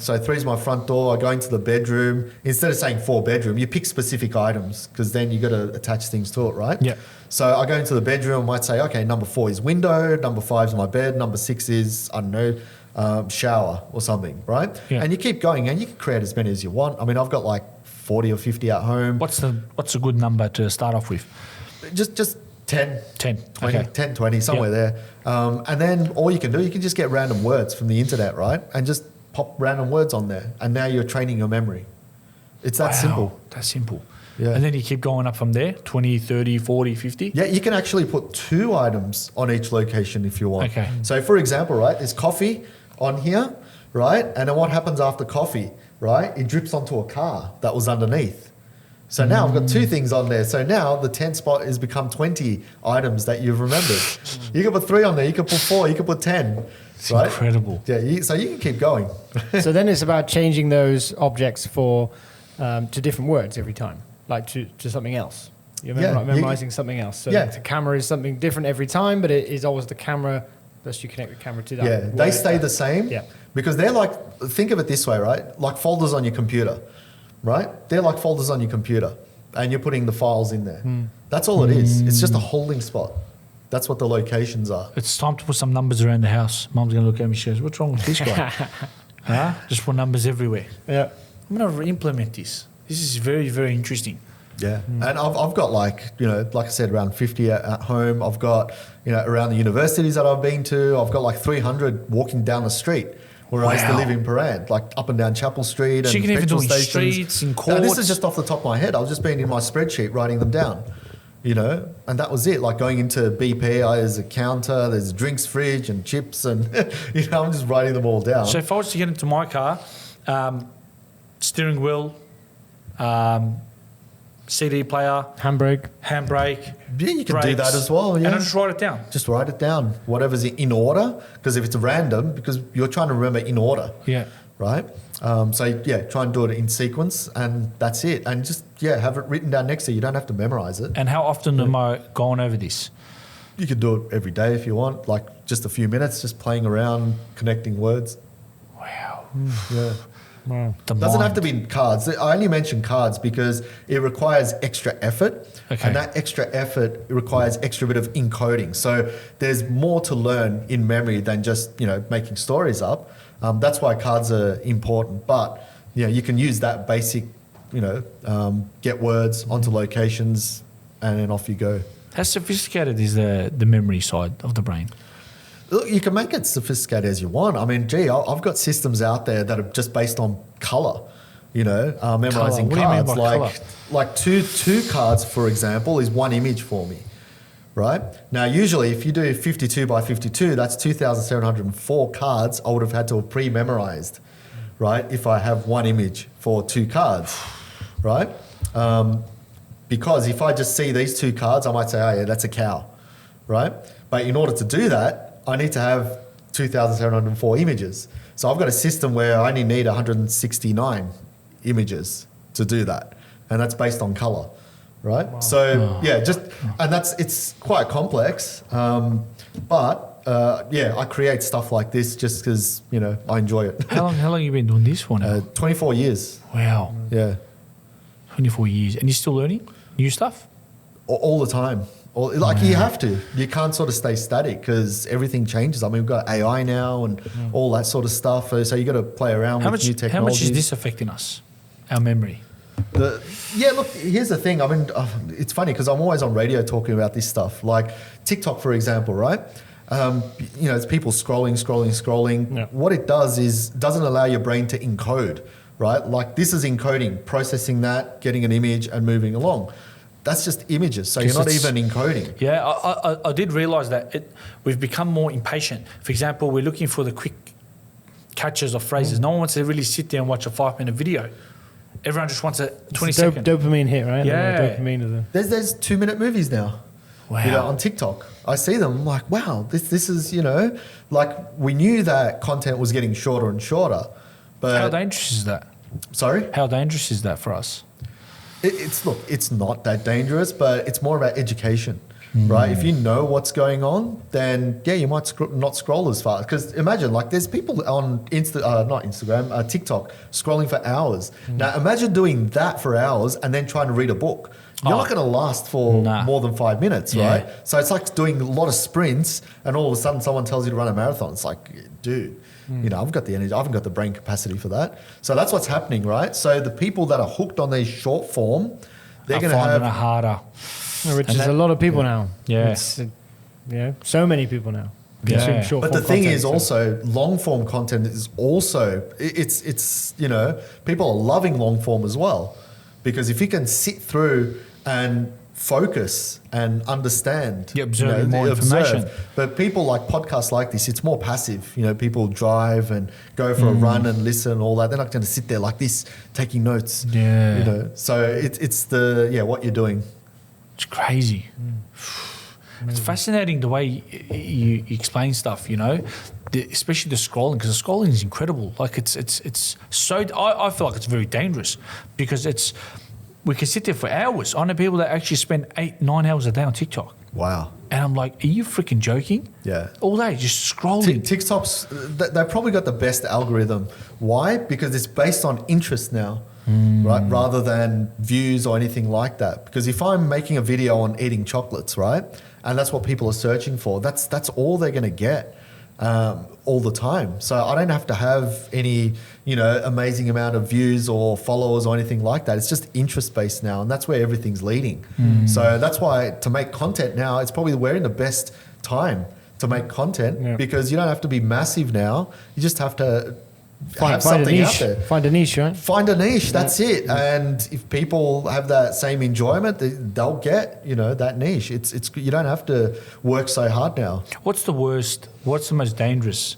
So 3 is my front door. I go into the bedroom. Instead of saying 4 bedroom, you pick specific items, because then you got to attach things to it, right? Yeah. So I go into the bedroom. I might say, okay, number 4 is window. Number 5 is my bed. Number 6 is, I don't know, shower or something, right? Yeah. And you keep going, and you can create as many as you want. I mean, I've got like 40 or 50 at home. What's a good number to start off with? Just 10. 10. 20, Okay. 10, 20, somewhere there. And then all you can do, you can just get random words from the internet, right? And just pop random words on there. And now you're training your memory. It's that Wow, simple. That's simple. Yeah. And then you keep going up from there, 20, 30, 40, 50. Yeah, you can actually put 2 items on each location if you want. Okay. So for example, right, there's coffee on here, right? And then what happens after coffee, right? It drips onto a car that was underneath. So now I've got 2 things on there. So now the 10 spot has become 20 items that you've remembered. You can put 3 on there, you can put 4, you can put 10. It's right? incredible. Yeah, so you can keep going. So then it's about changing those objects to different words every time, like to something else. You're memorizing something else. So Yeah. the camera is something different every time, but it is always the camera. Thus you connect the camera to that. Yeah, word. they stay the same Yeah. because they're like, think of it this way, right? Like folders on your computer. right? They're like folders on your computer, and you're putting the files in there. That's all it is. It's just a holding spot. That's what the locations are. It's time to put some numbers around the house. Mum's going to look at me. She goes, "What's wrong with this guy? Huh? Just put numbers everywhere." Yeah. I'm going to implement this. This is very, very interesting. Yeah, and I've got like I said, around 50 at home. I've got around the universities that I've been to. I've got like 300 walking down the street where I used to Wow. live in Parade, like up and down Chapel Street. So and you can even do petrol it in stations. streets, in Now, courts. this is just off the top of my head. I was just being in my spreadsheet writing them down, and that was it. Like going into BP, there's a counter, there's a drinks fridge and chips, and I'm just writing them all down. So if I was to get into my car, steering wheel, CD player, Handbrake. handbrake. Yeah, you can do brakes, that as well. Yeah. And I just write it down. Just write it down, whatever's in order, because if it's random, because you're trying to remember in order, Yeah. right? Try and do it in sequence, and that's it. And just have it written down next to you. You don't have to memorize it. And how often am I going over this? You can do it every day if you want, like just a few minutes, just playing around, connecting words. Wow. Yeah. The Doesn't have mind. to be cards. I only mention cards because it requires extra effort, Okay. and that extra effort requires extra bit of encoding. So there's more to learn in memory than just making stories up. That's why cards are important. But you can use that basic, get words onto locations, and then off you go. How sophisticated is the memory side of the brain? Look, you can make it sophisticated as you want. I mean, I've got systems out there that are just based on color, memorizing What do you mean cards. by Like two cards, for example, is one image for me, right? Now, usually if you do 52 by 52, that's 2,704 cards I would have had to have pre-memorized, right? If I have one image for two cards, right? Because if I just see these two cards, I might say, oh yeah, that's a cow, right? But in order to do that, I need to have 2,704 images. So I've got a system where I only need 169 images to do that. And that's based on color, right? Wow. So it's quite complex. I create stuff like this just because, I enjoy it. How long have you been doing this for now? 24 years. Wow. Yeah. 24 years. And you're still learning new stuff? All the time. You have to. You can't sort of stay static because everything changes. I mean, we've got AI now and all that sort of stuff. So you got to play around with new technologies. How much is this affecting us, our memory? Look, here's the thing. I mean, it's funny because I'm always on radio talking about this stuff. Like TikTok, for example, right? It's people scrolling. Yeah. What it does is doesn't allow your brain to encode, right? Like this is encoding, processing that, getting an image and moving along. That's just images, so you're not even encoding. Yeah, I did realise that we've become more impatient. For example, we're looking for the quick catches of phrases. No one wants to really sit there and watch a 5-minute video. Everyone just wants a 20-second. Dopamine hit, right? Yeah. Dopamine is There's 2-minute movies now. Wow. On TikTok. I see them, I'm like, wow, this is, like we knew that content was getting shorter and shorter. But How dangerous is that? Sorry? How dangerous is that for us? It's not that dangerous, but it's more about education, right? If you know what's going on, then you might not scroll as fast. Because imagine, like, there's people on TikTok scrolling for hours. Now, imagine doing that for hours and then trying to read a book. You're not going to last for more than 5 minutes, right? So it's like doing a lot of sprints, and all of a sudden someone tells you to run a marathon. It's like, dude. I've got the energy. I haven't got the brain capacity for that. So that's what's happening, right? So the people that are hooked on these short form, they're going to have it harder. Which is a lot of people now. Yeah. It's, so many people now. Yeah. consume short But the form thing content, is so- also long form content is also it's people are loving long form as well, because if you can sit through and focus and understand, You observe more information. But people like podcasts like this, it's more passive. People drive and go for a run and listen, all that. They're not going to sit there like this taking notes. Yeah. So it's what you're doing. It's crazy. It's fascinating the way you explain stuff, especially the scrolling, because the scrolling is incredible. Like it's so, I feel like it's very dangerous because we can sit there for hours. I know people that actually spend 8-9 hours a day on TikTok. Wow. And I'm like, are you freaking joking? Yeah. All day, just scrolling. TikTok's, they've probably got the best algorithm. Why? Because it's based on interest now. right? Rather than views or anything like that. Because if I'm making a video on eating chocolates, right, and that's what people are searching for, that's all they're going to get all the time. So I don't have to have any, amazing amount of views or followers or anything like that. It's just interest based now, and that's where everything's leading. So that's why to make content now, it's probably we're in the best time to make content because you don't have to be massive now. You just have to have something out there. Find a niche, right? Find a niche. That's it. And if people have that same enjoyment, they'll get that niche. It's you don't have to work so hard now. What's the worst? What's the most dangerous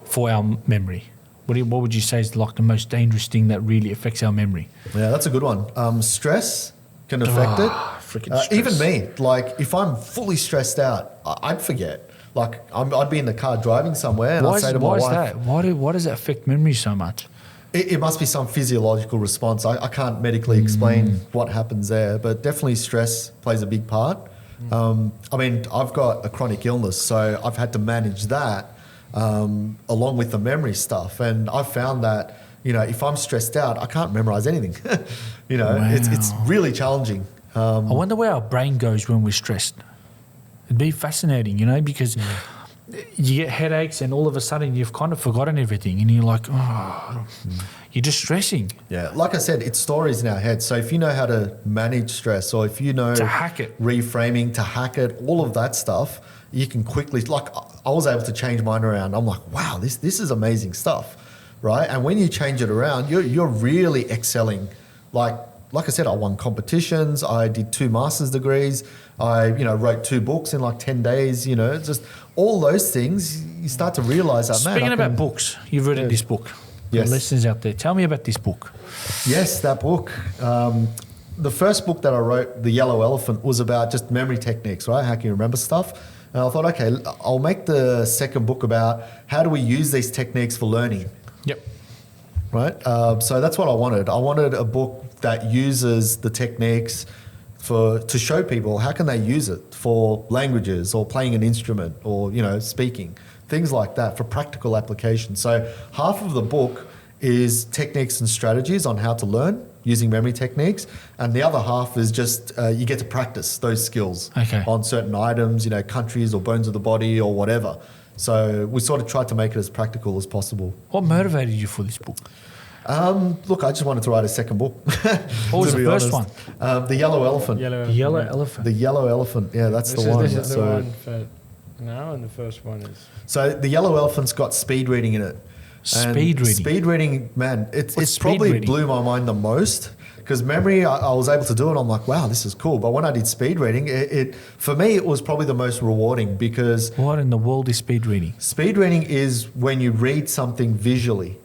for our memory? What would you say is like the most dangerous thing that really affects our memory? Yeah, that's a good one. Stress can affect it. Freaking stress. Even me, like if I'm fully stressed out, I'd forget. Like I'd be in the car driving somewhere and I'd say to my wife, why does it affect memory so much? It must be some physiological response. I can't medically explain what happens there, but definitely stress plays a big part. I've got a chronic illness, so I've had to manage that along with the memory stuff. And I've found that, if I'm stressed out, I can't memorize anything. It's really challenging. I wonder where our brain goes when we're stressed. It'd be fascinating, because you get headaches and all of a sudden you've kind of forgotten everything and you're like, you're just stressing. Yeah, like I said, it's stories in our head. So if you know how to manage stress or if you know to hack it, reframing, to hack it, all of that stuff, you can quickly, like I was able to change mine around. I'm like, wow, this is amazing stuff, right? And when you change it around, you're really excelling. Like I said, I won competitions. I did 2 master's degrees. I, wrote 2 books in like 10 days. Just all those things. You start to realize that. Speaking about books, you've written this book. Yes. The listeners out there, tell me about this book. Yes, that book. The first book that I wrote, The Yellow Elephant, was about just memory techniques, right? How can you remember stuff? And I thought, okay, I'll make the second book about how do we use these techniques for learning. Yep. Right? So that's what I wanted. I wanted a book that uses the techniques to show people how can they use it for languages or playing an instrument or, speaking, things like that for practical application. So half of the book is techniques and strategies on how to learn using memory techniques. And the other half is just you get to practice those skills on certain items, countries or bones of the body or whatever. So we sort of tried to make it as practical as possible. What motivated you for this book? Look, I just wanted to write a second book. What was the first one? The Yellow Elephant. The Yellow Elephant. The Yellow Elephant. Yeah, that's the one. This is the one for now, and the first one is. So the Yellow Elephant's got speed reading in it. Speed reading. Speed reading, man, it's probably reading? blew my mind the most. Because memory, I was able to do it. I'm like, wow, this is cool. But when I did speed reading, for me, it was probably the most rewarding because... What in the world is speed reading? Speed reading is when you read something visually,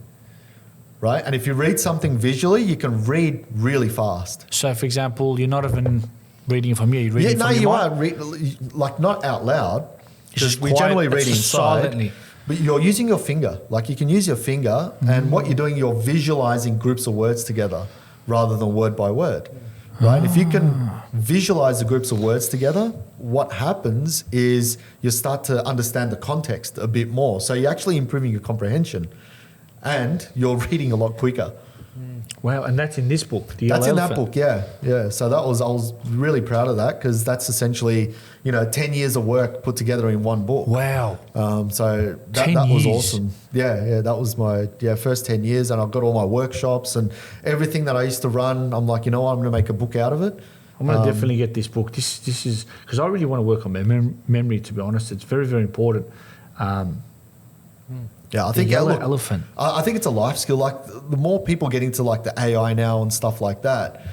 right? And if you read something visually, you can read really fast. So, for example, you're not even reading from here, you're reading from your mind? Like not out loud. Just we quiet, generally read inside. silently. But you're using your finger. Like you can use your finger and what you're doing, you're visualizing groups of words together rather than word by word, right? If you can visualize the groups of words together, what happens is you start to understand the context a bit more. So you're actually improving your comprehension and you're reading a lot quicker. Wow, and that's in this book, The That's Yellow in Elephant. that book, yeah. So I was really proud of that because that's essentially, 10 years of work put together in one book. Wow. So 10 that was years. awesome. Yeah, that was my first 10 years and I've got all my workshops and everything that I used to run. I'm like, you know what, I'm going to make a book out of it. I'm going to definitely get this book. This is, because I really want to work on my memory, to be honest. It's very, very important. Yeah, I think Yellow Elephant. I think it's a life skill. Like the more people get into like the AI now and stuff like that,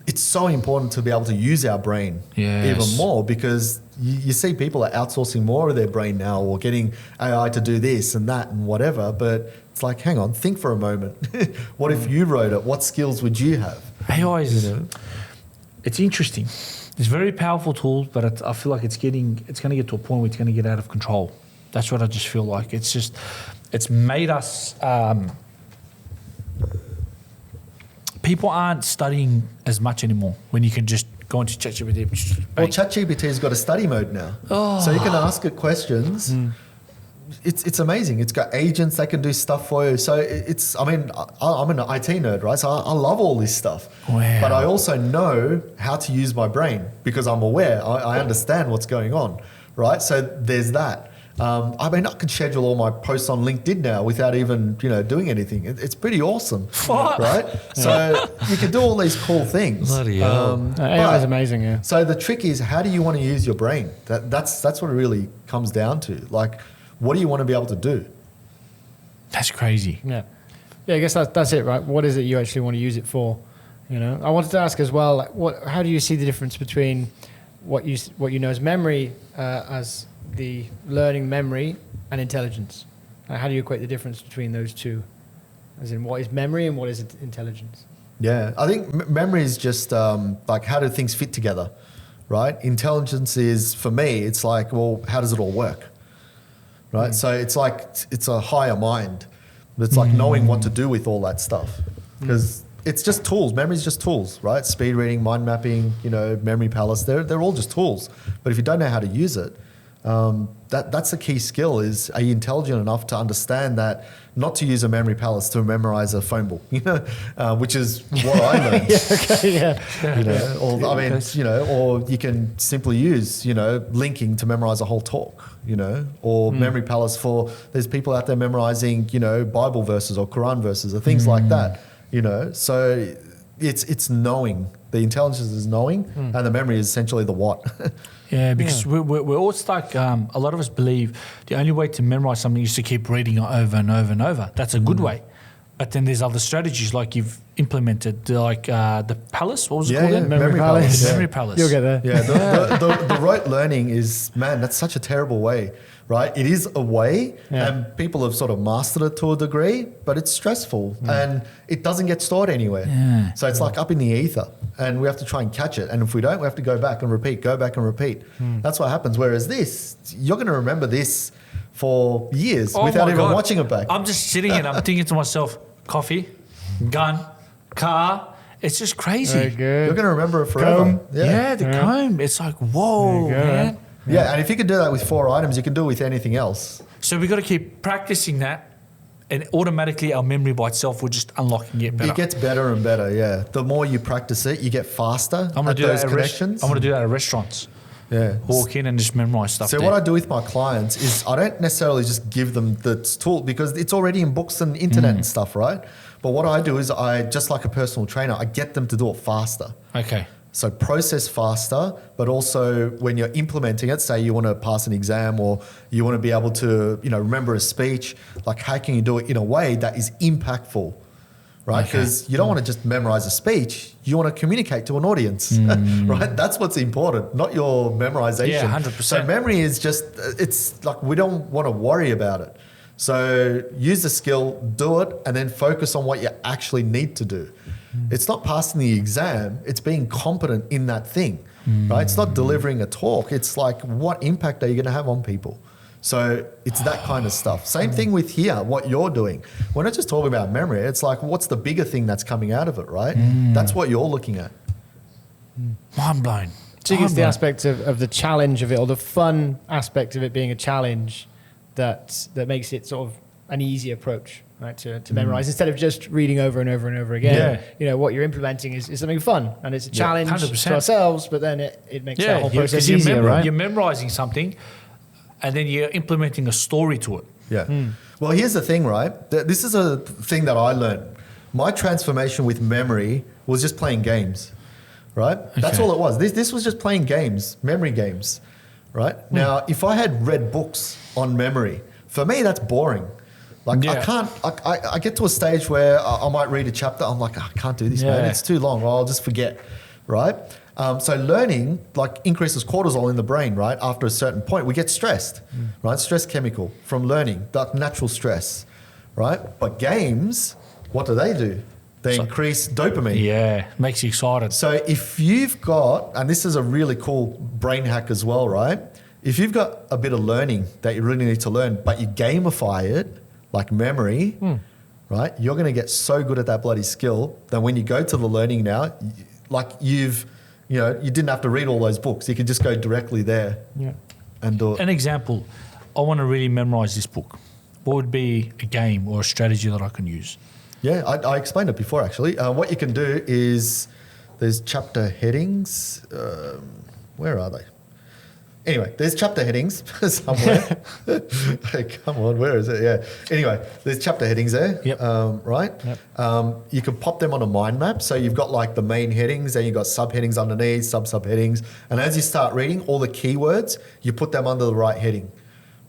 it's so important to be able to use our brain even more because you see people are outsourcing more of their brain now or getting AI to do this and that and whatever. But it's like, hang on, think for a moment. What if you wrote it? What skills would you have? AI is, it's interesting. It's a very powerful tool, but I feel like it's going to get to a point where it's going to get out of control. That's what I just feel like. It's made us, people aren't studying as much anymore when you can just go into ChatGPT. Well, ChatGPT's got a study mode now. So you can ask it questions, it's amazing. It's got agents that can do stuff for you. So it's, I mean, I'm an IT nerd, right? So I love all this stuff. Wow. But I also know how to use my brain because I'm aware. I understand what's going on, right? So there's that. I mean, I could schedule all my posts on LinkedIn now without even, doing anything. It's pretty awesome, What? right? So you can do all these cool things. Bloody hell. AI is amazing, yeah. So the trick is, how do you want to use your brain? That's what it really comes down to. Like, what do you want to be able to do? That's crazy. Yeah. Yeah, I guess that's it, right? What is it you actually want to use it for? I wanted to ask as well, like, how do you see the difference between what you know as memory, as the learning memory, and intelligence? How do you equate the difference between those two? As in, what is memory and what is intelligence? Yeah, I think memory is just like, how do things fit together, right? Intelligence is, for me, it's like, well, how does it all work, right? So it's like, it's a higher mind. It's like knowing what to do with all that stuff, because it's just tools. Memory is just tools, right? Speed reading, mind mapping, memory palace. They're all just tools. But if you don't know how to use it, that's the key skill. Is, are you intelligent enough to understand that not to use a memory palace to memorize a phone book, which is what I learned. Or you can simply use, linking to memorize a whole talk, or memory palace for, there's people out there memorizing, Bible verses or Quran verses or things like that, so it's knowing. The intelligence is knowing, and the memory is essentially the what. Yeah, because we're all stuck. A lot of us believe the only way to memorize something is to keep reading it over and over and over. That's a good way. But then there's other strategies like you've implemented, like the palace. What was it called? Memory palace. Memory palace. You'll get there. Yeah, the rote learning is, man, that's such a terrible way, right? It is a way, and people have sort of mastered it to a degree, but it's stressful and it doesn't get stored anywhere. Yeah. So it's like up in the ether, and we have to try and catch it. And if we don't, we have to go back and repeat, go back and repeat. That's what happens. Whereas this, you're going to remember this for years without my even God. watching it back. I'm just sitting and I'm thinking to myself, coffee, gun, car. It's just crazy. Very good. You're going to remember it forever. Comb. Yeah, the comb. It's like, whoa, There you go. man. Yeah, and if you can do that with 4 items, you can do it with anything else. So we've got to keep practicing that, and automatically our memory by itself will just unlock and get better. It gets better and better, yeah. The more you practice it, you get faster I'm at gonna do those that at connections. I'm going to do that at restaurants. Yeah. Walk in and just memorize stuff. So there. what I do with my clients is I don't necessarily just give them the tool, because it's already in books and internet and stuff, right? But what I do is, I, just like a personal trainer, I get them to do it faster. Okay. So process faster, but also when you're implementing it, say you want to pass an exam or you want to be able to, remember a speech, like how can you do it in a way that is impactful, right? Okay. Because you don't want to just memorize a speech, you want to communicate to an audience, right? That's what's important, not your memorization. Yeah, 100%. So memory is just, it's like, we don't want to worry about it. So use the skill, do it, and then focus on what you actually need to do. It's not passing the exam, it's being competent in that thing, right? It's not delivering a talk. It's like, what impact are you going to have on people? So it's that kind of stuff. Same thing with here, what you're doing. We're not just talking about memory. It's like, what's the bigger thing that's coming out of it, right? That's what you're looking at. Mind blown. So it's the Mind aspect of the challenge of it, or the fun aspect of it being a challenge that makes it sort of an easy approach, right, to memorize, instead of just reading over and over and over again. Yeah. What you're implementing is something fun, and it's a challenge 100%. to ourselves, but then it makes that whole process 'cause you're easier, right? You're memorizing something, and then you're implementing a story to it. Yeah. Well, here's the thing, right? This is a thing that I learned. My transformation with memory was just playing games, right? That's Okay. all it was. This was just playing games, memory games, right? Now, if I had read books on memory, for me, that's boring. Like, Yeah. I can't, I get to a stage where I might read a chapter, I'm like, I can't do this, man. Yeah. It's too long, or I'll just forget, right? So learning, like, increases cortisol in the brain, right? After a certain point, we get stressed, right? Stress chemical from learning, that natural stress, right? But games, what do? They increase dopamine. Yeah, makes you excited. So if you've got, and this is a really cool brain hack as well, right? If you've got a bit of learning that you really need to learn, but you gamify it, like memory, right? You're going to get so good at that bloody skill that when you go to the learning now, you didn't have to read all those books. You could just go directly there and do it. An example, I want to really memorize this book, what would be a game or a strategy that I can use? Yeah, I explained it before actually. What you can do is there's chapter headings. Where are they? Anyway, there's chapter headings somewhere. Hey, come on, where is it? Yeah. Anyway, there's chapter headings there. Yep. Right? Yep. You can pop them on a mind map. So you've got like the main headings, then you've got subheadings underneath, subheadings. And as you start reading all the keywords, you put them under the right heading,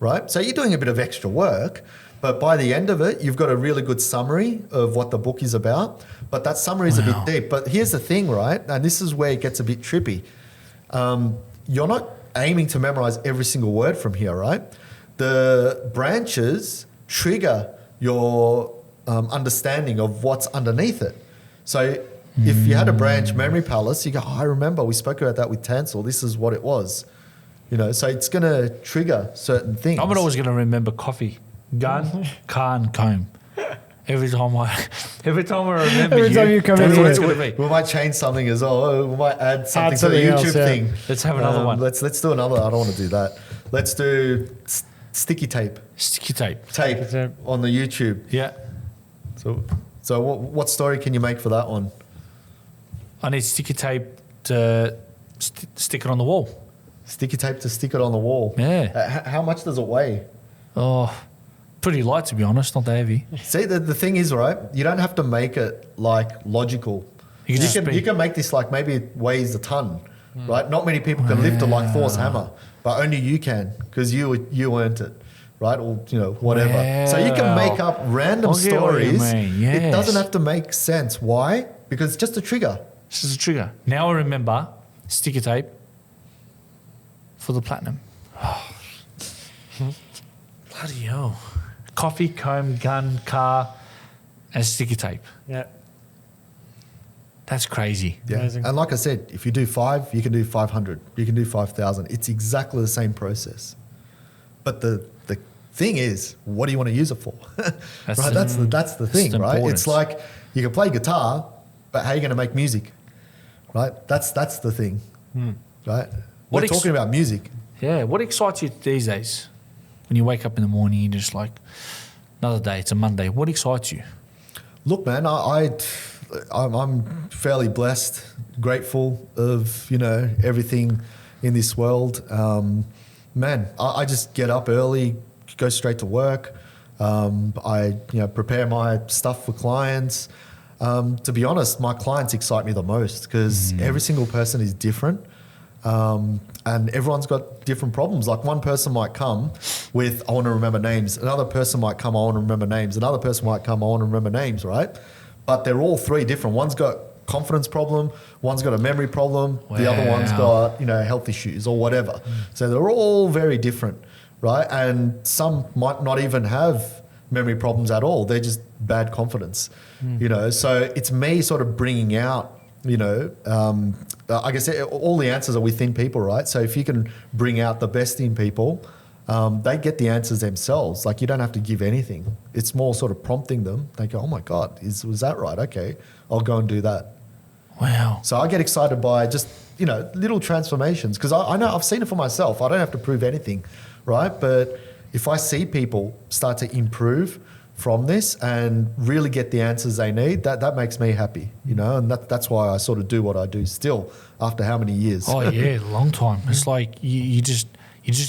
right? So you're doing a bit of extra work, but by the end of it, you've got a really good summary of what the book is about. But that summary is a bit deep. But here's the thing, right? And this is where it gets a bit trippy. You're not aiming to memorize every single word from here, right? The branches trigger your understanding of what's underneath it. So if you had a branch memory palace, you go, oh, I remember we spoke about that with Tansel. This is what it was. You know, so it's going to trigger certain things. I'm always going to remember coffee, gun, car, and comb. Every time I remember Every time you come that's in what here. it's going to be. We might change something as well. Oh, we might add something to the something YouTube else, yeah. thing. Let's have another one. Let's do another. I don't want to do that. Let's do sticky tape. Sticky tape. Tape tape. on the YouTube. Yeah. So what story can you make for that one? I need sticky tape to stick it on the wall. Sticky tape to stick it on the wall. Yeah. How much does it weigh? Oh, pretty light to be honest, not that heavy. See, the thing is, right, you don't have to make it like logical. You can just be- you can make this like maybe it weighs a ton, right? Not many people can lift it like Thor's hammer, but only you can because you earned it, right? Or, you know, whatever. So you can make up random I get what you stories. mean, It doesn't yes. have to make sense. Why? Because it's just a trigger. This is a trigger. Now I remember sticky tape for the platinum. Bloody hell. Coffee, comb, gun, car, and sticky tape. Yeah. That's crazy. Yeah. Amazing. And like I said, if you do 5, you can do 500. You can do 5,000. It's exactly the same process. But the thing is, what do you want to use it for? That's right? the- That's the thing, the right? importance. It's like you can play guitar, but how are you going to make music? Right? That's the thing. Right? What We're ex- talking about music. Yeah. What excites you these days? When you wake up in the morning, you're just like, another day, it's a Monday. What excites you? Look, man, I'm fairly blessed, grateful of, you know, everything in this world. Man, I just get up early, go straight to work. I prepare my stuff for clients. To be honest, my clients excite me the most because every single person is different. And everyone's got different problems. Like one person might come with, I want to remember names. Another person might come, I want to remember names. Another person might come, I want to remember names, right? But they're all three different. One's got confidence problem, one's got a memory problem, the other one's got, health issues or whatever. So they're all very different, right? And some might not even have memory problems at all. They're just bad confidence, So it's me sort of bringing out, like I said, all the answers are within people, right? So if you can bring out the best in people, they get the answers themselves. Like you don't have to give anything. It's more sort of prompting them. They go, oh my God, was that right? Okay, I'll go and do that. Wow. So I get excited by just, little transformations because I know I've seen it for myself. I don't have to prove anything, right? But if I see people start to improve from this and really get the answers they need, that makes me happy, and that's why I sort of do what I do still after how many years? Oh, yeah, long time. It's like you're just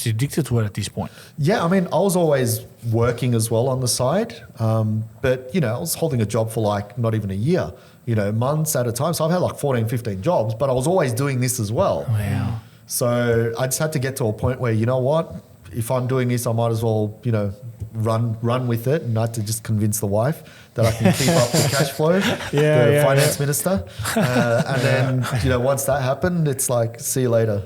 addicted to it at this point. Yeah, I mean, I was always working as well on the side, but, I was holding a job for like not even a year, months at a time. So I've had like 14, 15 jobs, but I was always doing this as well. Wow. So I just had to get to a point where, you know what, if I'm doing this, I might as well, run with it, and I had to just convince the wife that I can keep up the cash flow, the finance minister. And then, once that happened, it's like, see you later,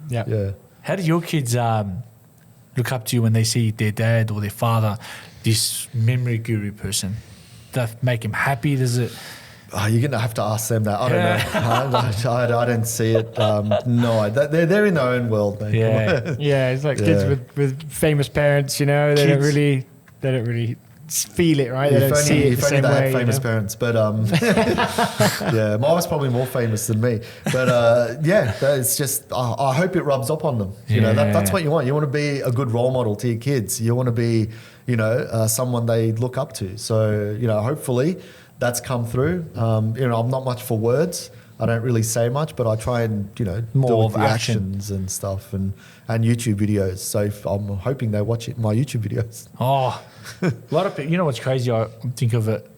Yeah. How do your kids look up to you when they see their dad or their father, this memory guru person? Does that make them happy? Does it? Oh, you're going to have to ask them that. I don't know. I don't see it. No, they're in their own world, mate. Yeah. Yeah, it's like kids with famous parents, they don't really feel it, right? They don't see it the if only same they had way. famous You know? parents, but yeah, mine was probably more famous than me. But yeah, it's just I hope it rubs up on them. You know, that's what you want. You want to be a good role model to your kids. You want to be, you know, someone they look up to. So you know, hopefully that's come through. You know, I'm not much for words. I don't really say much, but I try and, you know, More do it of with the action. actions and stuff and YouTube videos. So I'm hoping they watch my YouTube videos. Oh, a lot of people, you know what's crazy? I think of it,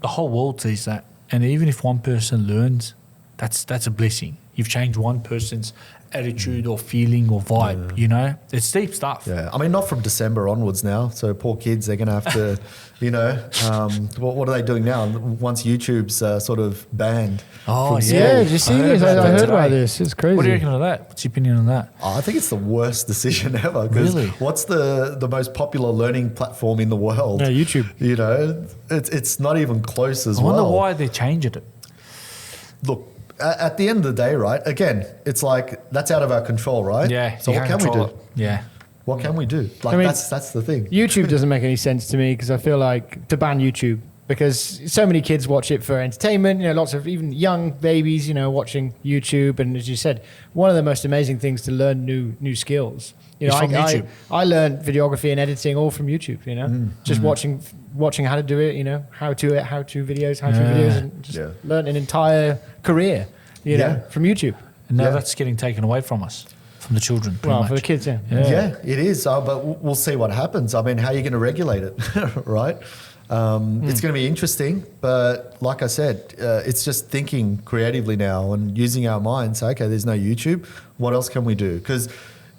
the whole world sees that. And even if one person learns, that's a blessing. You've changed one person's attitude or feeling or vibe, you know? It's deep stuff. Yeah, I mean, not from December onwards now. So poor kids, they're going to have to, you know, what are they doing now? Once YouTube's sort of banned. Oh, from yeah. Yeah, did you see I heard this? about I that heard today. about this. It's crazy. What do you reckon of that? What's your opinion on that? I think it's the worst decision ever. 'Cause Really? what's the most popular learning platform in the world? Yeah, YouTube. You know, it's not even close as I wonder well. why they're changing it. Look, at the end of the day, right? Again, it's like that's out of our control, right? Yeah. So you what can't can we control do? it. Yeah. What can we do? Like I mean, that's the thing. YouTube doesn't make any sense to me because I feel like to ban YouTube because so many kids watch it for entertainment. You know, lots of even young babies, you know, watching YouTube. And as you said, one of the most amazing things to learn new skills. You know, It's from YouTube. I learned videography and editing all from YouTube. You know, just watching how to do it. You know, how to videos, and just Yeah. learn an entire career. You know, Yeah. from YouTube. And now Yeah. that's getting taken away from us, from the children. pretty Well, for the much. kids, yeah. Yeah, it is. But we'll see what happens. I mean, how are you going to regulate it, right? It's going to be interesting. But like I said, it's just thinking creatively now and using our minds. Okay, there's no YouTube. What else can we do? Because,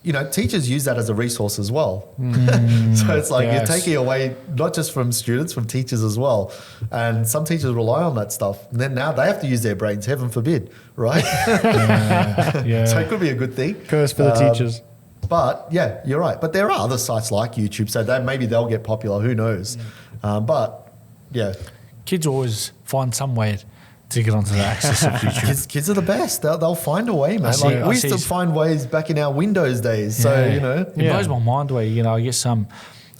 you know, teachers use that as a resource as well. So it's like yes. you're taking away not just from students, from teachers as well. And some teachers rely on that stuff. And then now they have to use their brains, heaven forbid, right? Yeah. So it could be a good thing. Curse for the teachers. But yeah, you're right. But there are other sites like YouTube, so maybe they'll get popular. Who knows? But yeah, Kids always find some way to get onto the access of YouTube. kids are the best. They'll find a way, man. see- Like I we used see to it's- find ways back in our Windows days. So Yeah. you know, It Yeah. blows my mind where, you know, I get some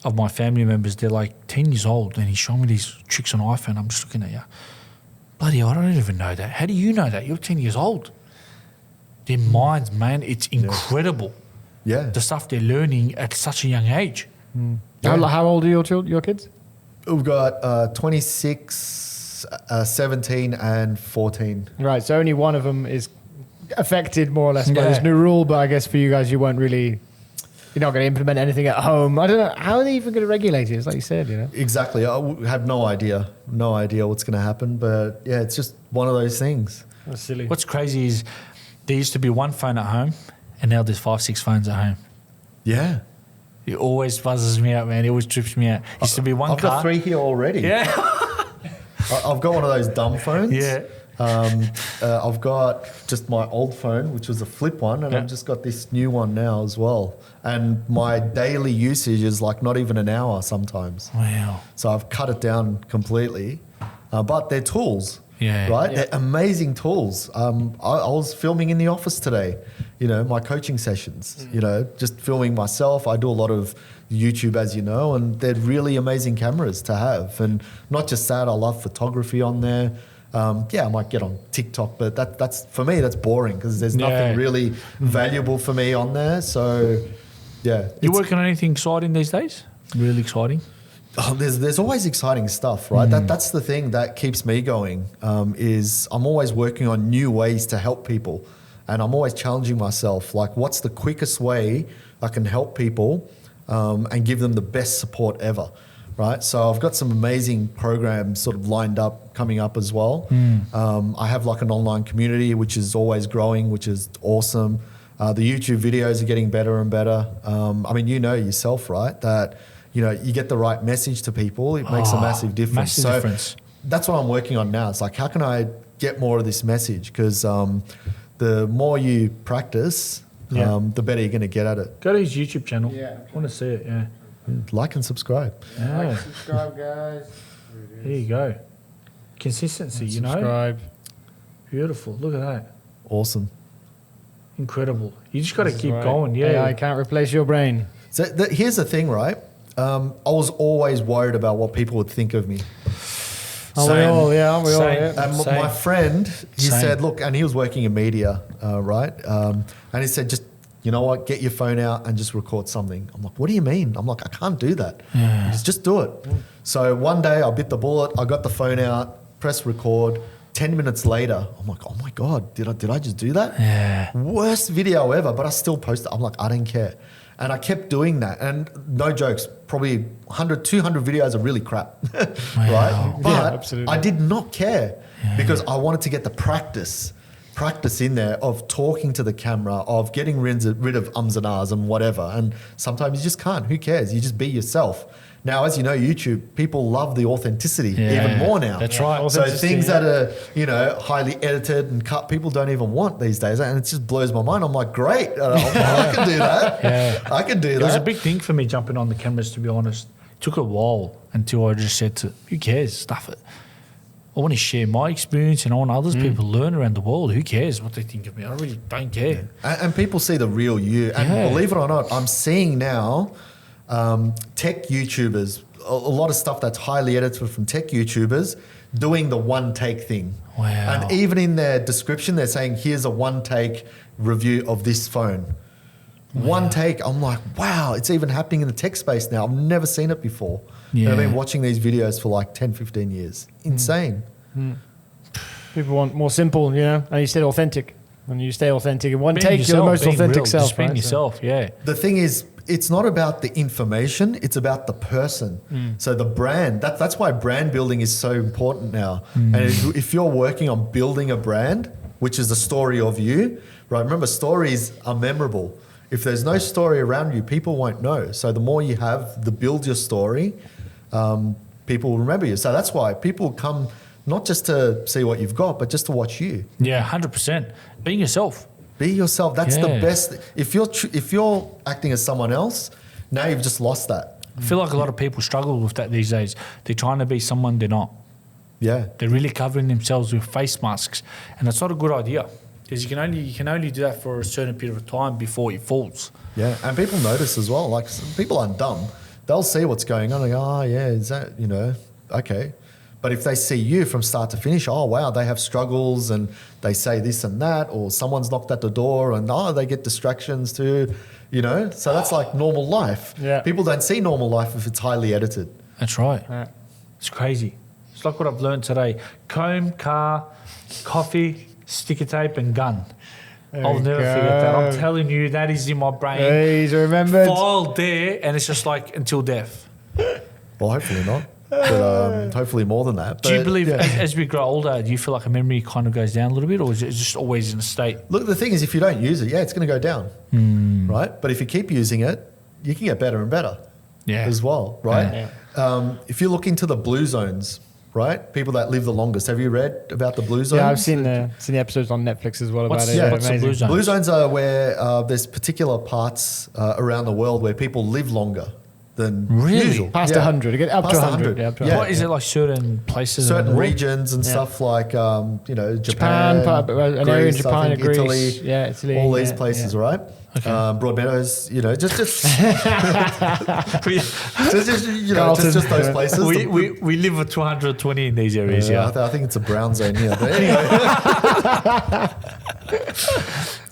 of my family members, they're like 10 years old and he's showing me these tricks on iPhone. I'm just looking at you. Bloody hell, I don't even know that. How do you know that? You're 10 years old. Their minds, man, it's incredible. yeah. The stuff they're learning at such a young age. How old are your kids? We've got 26, 17, and 14. Right, so only one of them is affected more or less by Yeah. this new rule, but I guess for you guys, you're not going to implement anything at home. I don't know. How are they even going to regulate it? It's like you said, you know. Exactly. Have no idea what's going to happen. But yeah, it's just one of those things. That's silly. What's crazy is there used to be one phone at home and now there's 5-6 phones at home. Yeah. It always buzzes me out, man. It always trips me out. Used to be one I've car. got 3 here already. Yeah. I've got one of those dumb phones. Yeah. I've got just my old phone, which was a flip one, and Yeah. I've just got this new one now as well. And my daily usage is like not even an hour sometimes. Wow. So I've cut it down completely. But they're tools, Yeah. right? Yeah. They're amazing tools. I was filming in the office today, you know, my coaching sessions, you know, just filming myself. I do a lot of YouTube, as you know, and they're really amazing cameras to have. And not just that, I love photography on there. Yeah, I might get on TikTok, but that's for me, that's boring because there's nothing Yeah. really valuable for me on there. So, yeah. You it's- working on anything exciting these days? Really exciting? Oh, there's always exciting stuff, right? That's the thing that keeps me going. Is I'm always working on new ways to help people, and I'm always challenging myself. Like, what's the quickest way I can help people and give them the best support ever, right? So I've got some amazing programs sort of lined up, coming up as well. I have like an online community which is always growing, which is awesome. The YouTube videos are getting better and better. I mean, you know yourself, right? That you know, you get the right message to people, it makes a massive difference. massive difference. That's what I'm working on now. It's like, how can I get more of this message? Because the more you practice, Yeah. the better you're going to get at it. Go to his YouTube channel. Yeah. I want to see it, yeah. Like and subscribe. Yeah. subscribe, guys. There you go. Consistency, you know? Subscribe. Beautiful. Look at that. Awesome. Incredible. You just got to keep Right. going, yeah. I can't replace your brain. So here's the thing, right? I was always worried about what people would think of me. Aren't we all? Yeah, aren't we all? Same. Yeah. And Same. my friend, he Same. said, look, and he was working in media, right? And he said, just, you know what, get your phone out and just record something. I'm like, what do you mean? I'm like, I can't do that. Yeah. He goes, just do it. So one day I bit the bullet. I got the phone out, pressed record. 10 minutes later, I'm like, oh my God, did I just do that? Yeah. Worst video ever, but I still posted. I'm like, I don't care. And I kept doing that. And no jokes, probably 100, 200 videos are really crap, right? But absolutely. I did not care because I wanted to get the practice in there of talking to the camera, of getting rid of ums and ahs and whatever. And sometimes you just can't. Who cares? You just be yourself. Now, as you know, YouTube, people love the authenticity even more now. That's right. So things that are, highly edited and cut, people don't even want these days. And it just blows my mind. I'm like, great. I can do that. Yeah. I can do that. It was a big thing for me jumping on the cameras, to be honest. It took a while until I just said who cares? Stuff it. I want to share my experience and I want others people learn around the world. Who cares what they think of me? I really don't care. And people see the real you. And believe it or not, I'm seeing now tech YouTubers, a lot of stuff that's highly edited from tech YouTubers doing the one take thing. Wow. And even in their description, they're saying, here's a one take review of this phone. One take. I'm like, wow, it's even happening in the tech space now. I've never seen it before. Yeah. And I've been watching these videos for like 10, 15 years. Insane. People want more simple, and you stay authentic. And you stay authentic in one Being take, you're the yourself, most being authentic real, self. just being right? yourself, yeah. The thing is, it's not about the information, it's about the person. So the brand, that's why brand building is so important now. And if you're working on building a brand, which is the story of you, right? Remember, stories are memorable. If there's no story around you, people won't know. So the more you have, build your story, people will remember you. So that's why people come not just to see what you've got, but just to watch you. Yeah, 100%. Being yourself. Be yourself. That's the Yeah. best. If you're acting as someone else, now you've just lost that. I feel like a lot of people struggle with that these days. They're trying to be someone they're not. Yeah. They're really covering themselves with face masks, and that's not a good idea because you can only do that for a certain period of time before it falls. Yeah, and people notice as well. Like, people aren't dumb. They'll see what's going on. Like, oh yeah, is that okay? But if they see you from start to finish, oh wow, they have struggles and they say this and that, or someone's knocked at the door and they get distractions too, So that's like normal life. Yeah. People don't see normal life if it's highly edited. That's right. Yeah. It's crazy. It's like what I've learned today: comb, car, coffee, sticker tape, and gun. I'll you never go. forget that. I'm telling you, that is in my brain, He's remembered. filed there, and it's just like until death. Well, hopefully not, but hopefully more than that. Do you But, believe yeah. as we grow older, do you feel like a memory kind of goes down a little bit, or is it just always in a state? Look, the thing is, if you don't use it, it's going to go down, right? But if you keep using it, you can get better and better as well, right? If you look into the blue zones, right? People that live the longest. Have you read about the blue zones? Yeah, I've seen the episodes on Netflix as well about What's- it. yeah, They're what's the amazing. blue zone? Blue zones are where there's particular parts around the world where people live longer than Really? usual. Past 100, again, up to Past 100. Yeah, up to Yeah. What is it like? Certain places, in Certain the world? regions and Yeah. stuff like, Japan, Japan, an area in Greece, I Japan, think, Greece, Italy, Italy, all these yeah, places, yeah. right? Okay. Broadmeadows, just Carlton. just those places. we live at 220 in these areas, Yeah, yeah. I think it's a brown zone here. But anyway.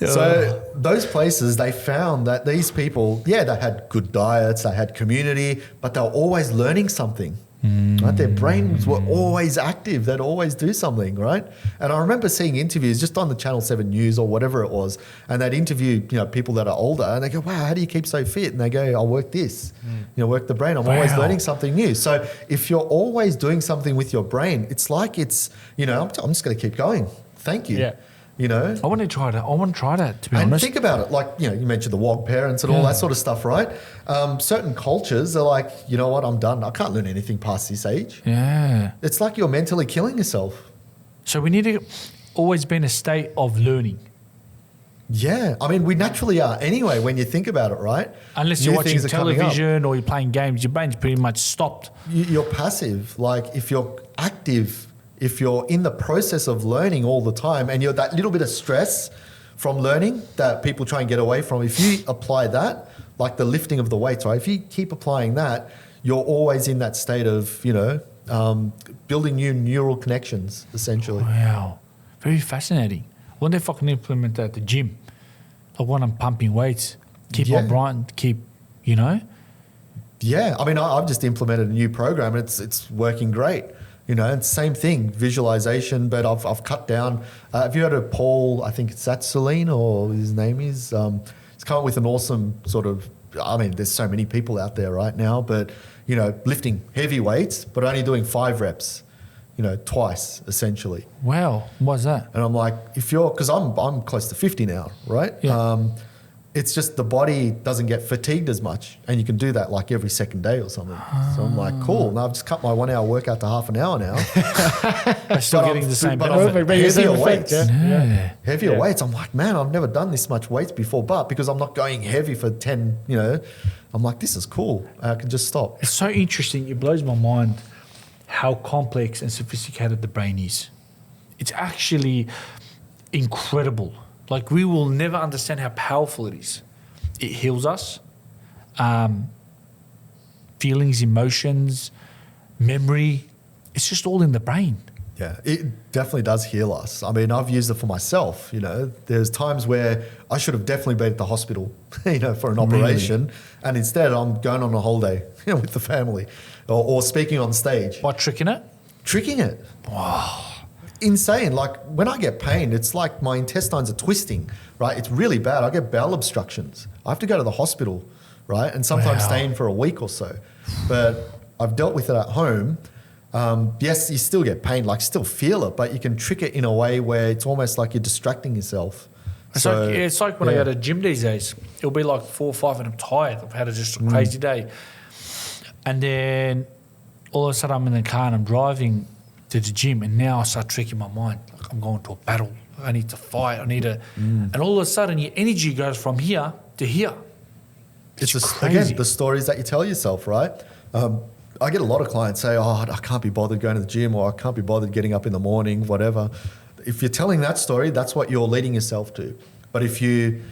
So those places, they found that these people, they had good diets, they had community, but they were always learning something. Right? Their brains were always active. They'd always do something, right? And I remember seeing interviews just on the Channel 7 News or whatever it was, and they'd interview people that are older, and they go, wow, how do you keep so fit? And they go, I'll work this, work the brain. I'm always Wow. learning something new. So if you're always doing something with your brain, it's like I'm just going to keep going. Thank you. Yeah. I want to try that. To be And honest. think about it, like, you mentioned the WOG parents and all that sort of stuff, right? Certain cultures are like, you know what, I'm done. I can't learn anything past this age. Yeah. It's like you're mentally killing yourself. So we need to always be in a state of learning. Yeah. I mean, we naturally are anyway when you think about it, right? Unless New you're watching things are coming up. television or you're playing games, your brain's pretty much stopped. You're passive. Like, if you're active, if you're in the process of learning all the time and you're that little bit of stress from learning that people try and get away from, if you apply that, like the lifting of the weights, right? If you keep applying that, you're always in that state of, building new neural connections, essentially. Wow. Very fascinating. I wonder if I can implement that at the gym. Like when I'm pumping weights, keep my brain, Yeah, I mean, I've just implemented a new program and it's working great. And same thing, visualization, but I've cut down. Have you heard of Paul, I think it's Celine or his name is? He's come up with an awesome sort of, I mean, there's so many people out there right now, but, lifting heavy weights, but only doing 5 reps, twice essentially. Wow. Why's that? And I'm like, because I'm close to 50 now, right? Yeah. It's just the body doesn't get fatigued as much, and you can do that like every second day or something. So I'm like, cool. Now I've just cut my 1 hour workout to half an hour now. I'm still getting the same but benefit. heavier weights. Yeah. Heavier weights. I'm like, man, I've never done this much weights before, but because I'm not going heavy for 10, I'm like, this is cool. I can just stop. It's so interesting. It blows my mind how complex and sophisticated the brain is. It's actually incredible. Like, we will never understand how powerful it is. It heals us. Feelings, emotions, memory. It's just all in the brain. Yeah, it definitely does heal us. I mean, I've used it for myself, There's times where I should have definitely been at the hospital, for an operation. Really? And instead I'm going on a holiday, with the family or speaking on stage. By tricking it? Tricking it. Wow. Insane. Like when I get pain, it's like my intestines are twisting, right? It's really bad. I get bowel obstructions. I have to go to the hospital, right? And sometimes stay in for a week or so. But I've dealt with it at home. Yes, you still get pain, like still feel it, but you can trick it in a way where it's almost like you're distracting yourself. It's like when I go to the gym these days, it'll be like 4 or 5 and I'm tired. I've had just a crazy day. And then all of a sudden I'm in the car and I'm driving to the gym, and now I start tricking my mind. Like I'm going to a battle. I need to fight. I need to... And all of a sudden your energy goes from here to here. It's crazy. Again, the stories that you tell yourself, right? I get a lot of clients say, I can't be bothered going to the gym, or I can't be bothered getting up in the morning, whatever. If you're telling that story, that's what you're leading yourself to. But if you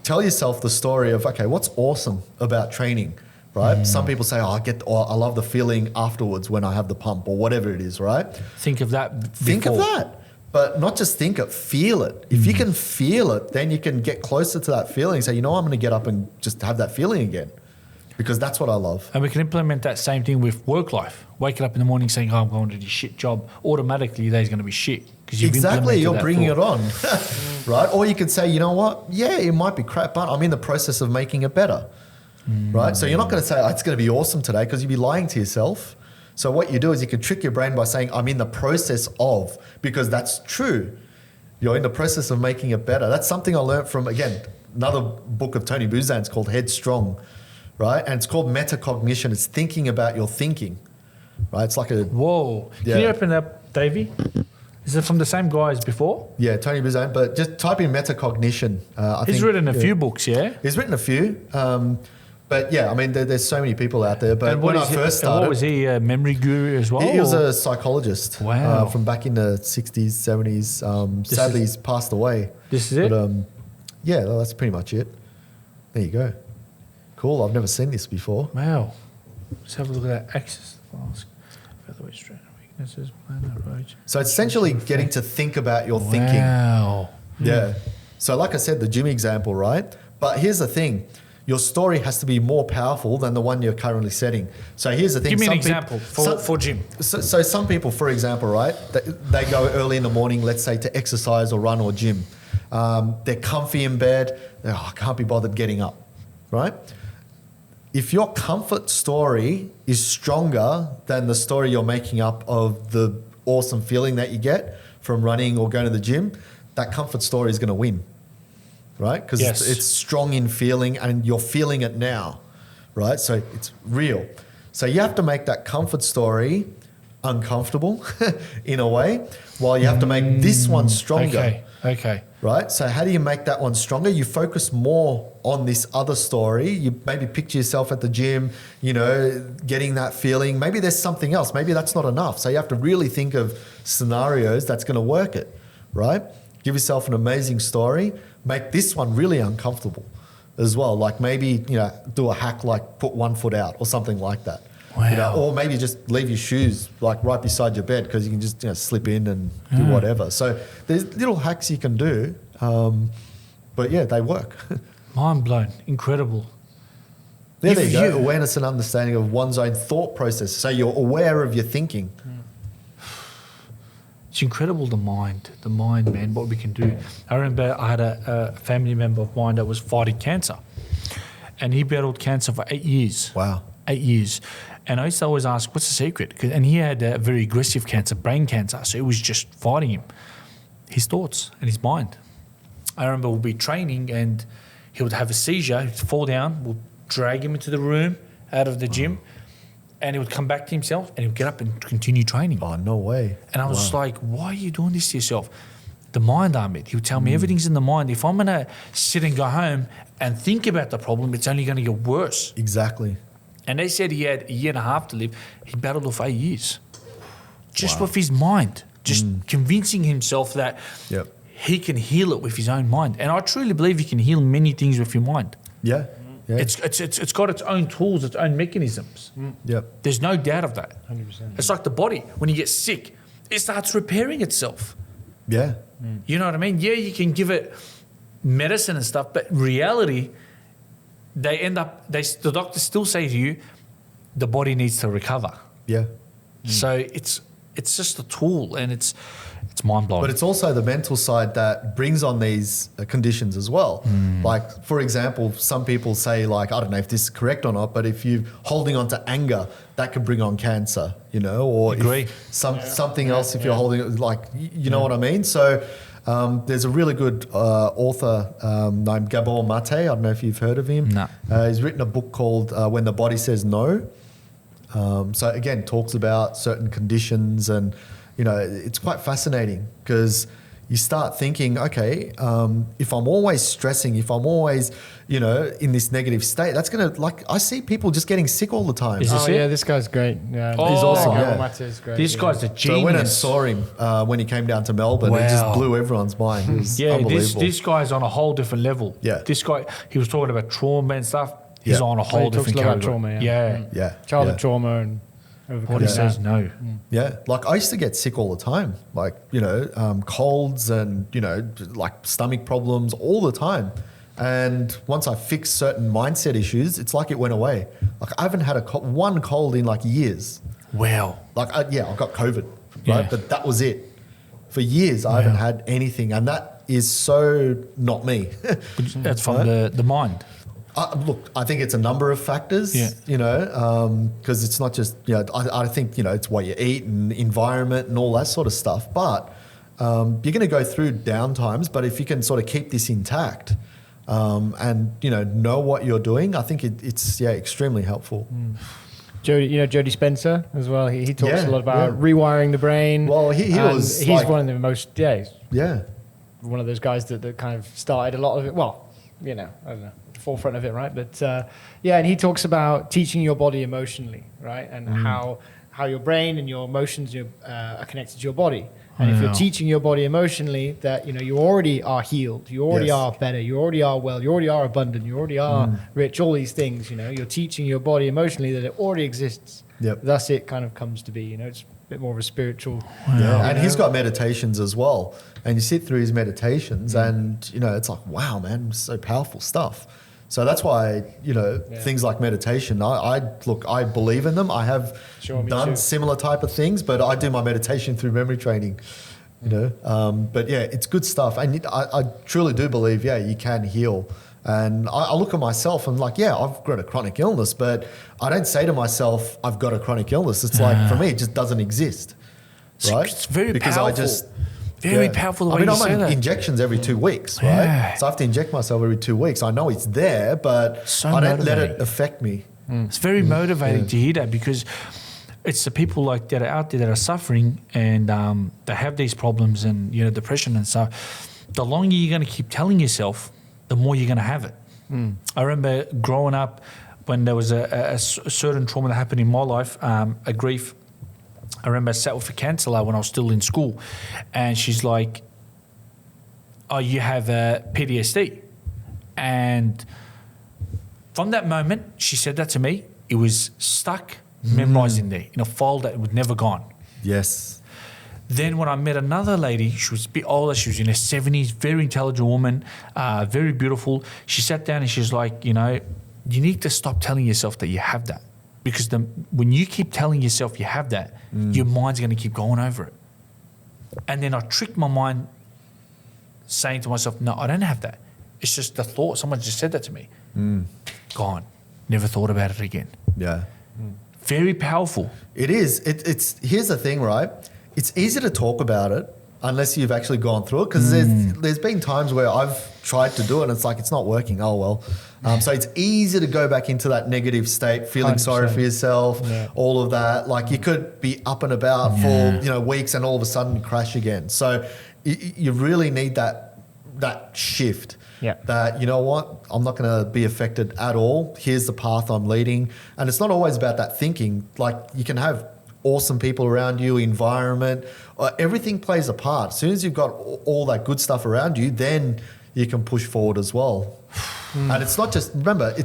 tell yourself the story of, okay, what's awesome about training, right? Some people say, I love the feeling afterwards when I have the pump or whatever it is, right? Think of that before. Think of that. But not just think it, feel it. If you can feel it, then you can get closer to that feeling. Say, I'm going to get up and just have that feeling again. Because that's what I love. And we can implement that same thing with work life. Waking up in the morning saying, I'm going to this shit job. Automatically, your day's going to be shit. Exactly, you're bringing it on, right? Or you could say, you know what? Yeah, it might be crap, but I'm in the process of making it better, right? So you're not going to say, it's going to be awesome today, because you'd be lying to yourself. So what you do is you can trick your brain by saying, I'm in the process of, because that's true. You're in the process of making it better. That's something I learned from, again, another book of Tony Buzan's called Headstrong, right? And it's called metacognition. It's thinking about your thinking, right? It's like a... Whoa. Yeah. Can you open it up, Davey? Is it from the same guy as before? Yeah, Tony Buzan. But just type in metacognition. He's written a few books, yeah? He's written a few. But yeah, I mean, there's so many people out there. But when I first started... What was he, a memory guru as well? He was a psychologist. Wow. From back in the 60s, 70s. Sadly, he's passed away. This is it? But yeah, that's pretty much it. There you go. Cool. I've never seen this before. Wow. Let's have a look at that. Access flask. Featherweight strength, weaknesses, plan approach. So it's essentially getting to think about your thinking. Wow. Yeah. So like I said, the gym example, right? But here's the thing. Your story has to be more powerful than the one you're currently setting. So here's the thing. Give me an example for gym. So some people, for example, right, they go early in the morning, let's say, to exercise or run or gym. They're comfy in bed. I can't be bothered getting up, right? If your comfort story is stronger than the story you're making up of the awesome feeling that you get from running or going to the gym, that comfort story is going to win, right? Because it's strong in feeling and you're feeling it now, right? So it's real. So you have to make that comfort story uncomfortable in a way, while you have to make this one stronger. Okay. Right? So how do you make that one stronger? You focus more on this other story. You maybe picture yourself at the gym, getting that feeling. Maybe there's something else. Maybe that's not enough. So you have to really think of scenarios that's going to work it, right? Give yourself an amazing story. Make this one really uncomfortable, as well. Like maybe, do a hack like put one foot out or something like that. Wow. Or maybe just leave your shoes like right beside your bed because you can just slip in and do whatever. So there's little hacks you can do, but yeah, they work. Mind blown. Incredible. There you go. Awareness and understanding of one's own thought process. So you're aware of your thinking. It's incredible, the mind, man, what we can do. I remember I had a family member of mine that was fighting cancer, and he battled cancer for 8 years. Wow. 8 years. And I used to always ask, what's the secret? And he had a very aggressive cancer, brain cancer, so it was just fighting him. His thoughts and his mind. I remember we'd be training and he would have a seizure, he'd fall down, we'd drag him into the room out of the gym, and he would come back to himself and he would get up and continue training. Oh, no way. And I was just like, why are you doing this to yourself? The mind, Ahmed. He would tell me everything's in the mind. If I'm going to sit and go home and think about the problem, it's only going to get worse. Exactly. And they said he had a year and a half to live. He battled for 8 years. Just with his mind. Just convincing himself that he can heal it with his own mind. And I truly believe you can heal many things with your mind. Yeah. Yeah. It's got its own tools, its own mechanisms. Yep. There's no doubt of that. 100%. It's like the body. When you get sick, it starts repairing itself. Yeah. You know what I mean? Yeah, you can give it medicine and stuff, but in reality, the doctors still say to you, the body needs to recover. Yeah. So it's just a tool, and it's mind blowing. But it's also the mental side that brings on these conditions as well. Like, for example, some people say, like, I don't know if this is correct or not, but if you're holding on to anger, that could bring on cancer, or Agree. Something else if you're holding, like, you know what I mean? So there's a really good author named Gabor Mate. I don't know if you've heard of him. No. He's written a book called When the Body Says No. So again, talks about certain conditions, and it's quite fascinating because you start thinking, okay, if I'm always stressing, if I'm always, in this negative state, that's gonna, like, I see people just getting sick all the time. Is this it? Yeah, this guy's great. Yeah, He's awesome, Gabor yeah. Mate is great. This guy's a So genius. when I saw him when he came down to Melbourne, it just Wow. blew everyone's mind. It was Yeah, unbelievable. this guy's on a whole different level. Yeah. This guy, he was talking about trauma and stuff. He's Yeah. on a He whole talks different a lot about category. trauma, yeah. Yeah. childhood trauma and What overcoming he that. says, no. Yeah, like I used to get sick all the time, like, colds and, like stomach problems all the time. And once I fixed certain mindset issues, it's like it went away. Like I haven't had one cold in like years. Wow. Like, I got COVID, Yeah. right? But that was it. For years, I haven't had anything. And that is so not me. That's from the mind. Look, I think it's a number of factors, Yeah. because it's not just, I think, it's what you eat and environment and all that sort of stuff. But you're going to go through down times, but if you can sort of keep this intact and, know what you're doing, I think it's extremely helpful. Jody Spencer as well. He talks Yeah, a lot about yeah. rewiring the brain. Well, he's he's like- one of the most, Yeah. one of those guys that kind of started a lot of it. Well, I don't know, the forefront of it, right? But and he talks about teaching your body emotionally, right? And how your brain and your emotions are connected to your body. And if you're teaching your body emotionally that, you already are healed, you already Yes. are better, you already are well, you already are abundant, you already are rich, all these things, you're teaching your body emotionally that it already exists. Yep. Thus it kind of comes to be, it's a bit more of a spiritual. Yeah, and he's got meditations as well. And you sit through his meditations and, it's like, wow, man, so powerful stuff. So that's why, things like meditation, I believe in them. I have Sure, me done too. similar type of things, but I do my meditation through memory training, But yeah, it's good stuff. And I truly do believe, you can heal. And I look at myself and like, I've got a chronic illness, but I don't say to myself, I've got a chronic illness. It's like, for me, it just doesn't exist, right? It's very because powerful. Very powerful the way you say I'm on that. injections every 2 weeks, right? Yeah. So I have to inject myself every 2 weeks. I know it's there, but So I don't let motivating. it affect me. It's very motivating to hear that, because it's the people like that are out there that are suffering and they have these problems and depression and stuff. The longer you're going to keep telling yourself, the more you're going to have it. I remember growing up when there was a certain trauma that happened in my life, a grief. I remember I sat with a counsellor when I was still in school, and she's like, "Oh, you have PTSD," and from that moment, she said that to me, it was stuck, memorized in there, in a file that was never gone. Yes. Then when I met another lady, she was a bit older, she was in her 70s, very intelligent woman, very beautiful. She sat down and she was like, you know, you need to stop telling yourself that you have that. Because when you keep telling yourself you have that, your mind's going to keep going over it. And then I tricked my mind saying to myself, no, I don't have that. It's just the thought. Someone just said that to me. Gone. Never thought about it again. Yeah. Very powerful. It is. It's here's the thing, right? It's easy to talk about it unless you've actually gone through it, because there's been times where I've tried to do it and it's like, it's not working. Oh, well. So it's easy to go back into that negative state, feeling sorry for yourself, all of that. Like you could be up and about for, weeks and all of a sudden crash again. So you really need that shift. Yeah. That, you know what, I'm not going to be affected at all. Here's the path I'm leading. And it's not always about that thinking. Like you can have awesome people around you, environment, everything plays a part. As soon as you've got all that good stuff around you, then you can push forward as well. And it's not just, remember,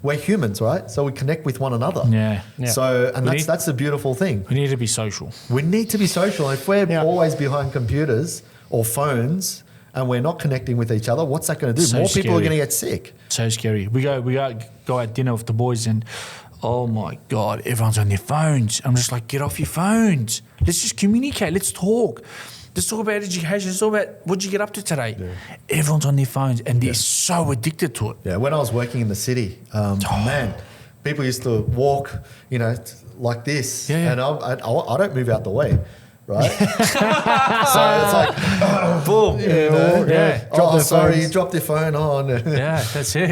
we're humans, right? So we connect with one another. Yeah. So, and that's the beautiful thing. We need to be social. We need to be social. If we're always behind computers or phones and we're not connecting with each other, what's that going to do? So More people are scary. going to get sick. So scary. We go out dinner with the boys and, oh my God, everyone's on their phones. I'm just like, get off your phones. Let's just communicate. Let's talk. Let's talk about education. Let's talk about what you get up to today. Yeah. Everyone's on their phones and they're so addicted to it. Yeah, when I was working in the city, man, people used to walk, like this. Yeah. And I don't move out the way, right? So it's like, boom. Sorry, you dropped your phone on. Yeah, that's it.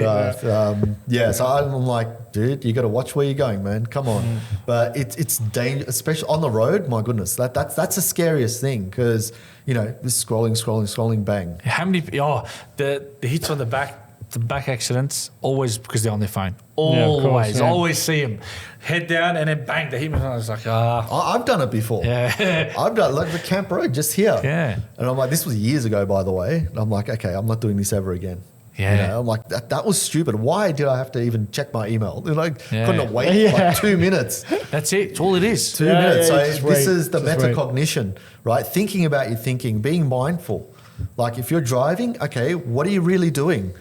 So I'm like, dude, you got to watch where you're going, man. Come on. But it's dangerous, especially on the road. My goodness, that's the scariest thing because, this scrolling, bang. How many, the hits on the back accidents, always because they're on their phone. Always, always see them. Head down and then bang, they hit me. I was like, I've done it before. Yeah. I've done like the Camp Road just here. Yeah. And I'm like, this was years ago, by the way. And I'm like, okay, I'm not doing this ever again. Yeah. I'm like, that was stupid. Why did I have to even check my email? Couldn't wait like 2 minutes. That's it. It's all it is. 2 minutes. So just this wait. is the Just metacognition, right? Thinking about your thinking, being mindful. Like if you're driving, okay, what are you really doing?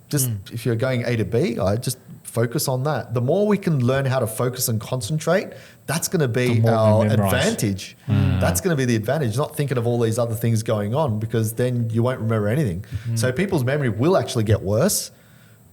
Just if you're going A to B, I just focus on that. The more we can learn how to focus and concentrate, that's going to be our advantage. That's going to be the advantage, not thinking of all these other things going on, because then you won't remember anything. So people's memory will actually get worse,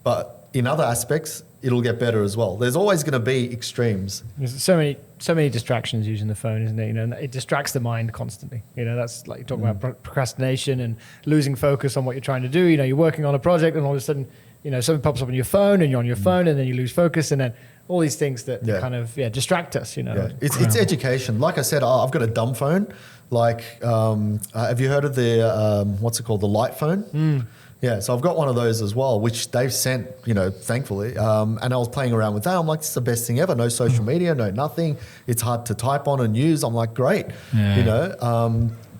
but in other aspects, it'll get better as well. There's always going to be extremes. There's so many distractions using the phone, isn't it? And it distracts the mind constantly. That's like you're talking about procrastination and losing focus on what you're trying to do. You're working on a project and all of a sudden, something pops up on your phone and you're on your phone and then you lose focus and then all these things that kind of distract us. It's education. Like I said, I've got a dumb phone. Like, have you heard of the what's it called, the light phone? Yeah, so I've got one of those as well, which they've sent, thankfully. And I was playing around with that. I'm like, this is the best thing ever. No social media, no nothing. It's hard to type on and use. I'm like, great,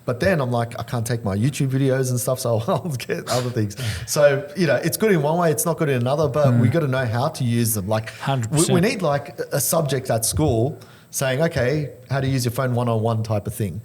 But then I'm like, I can't take my YouTube videos and stuff, so I'll get other things. So, it's good in one way, it's not good in another, but we got to know how to use them. Like, 100%. we need like a subject at school saying, okay, how to use your phone one-on-one type of thing.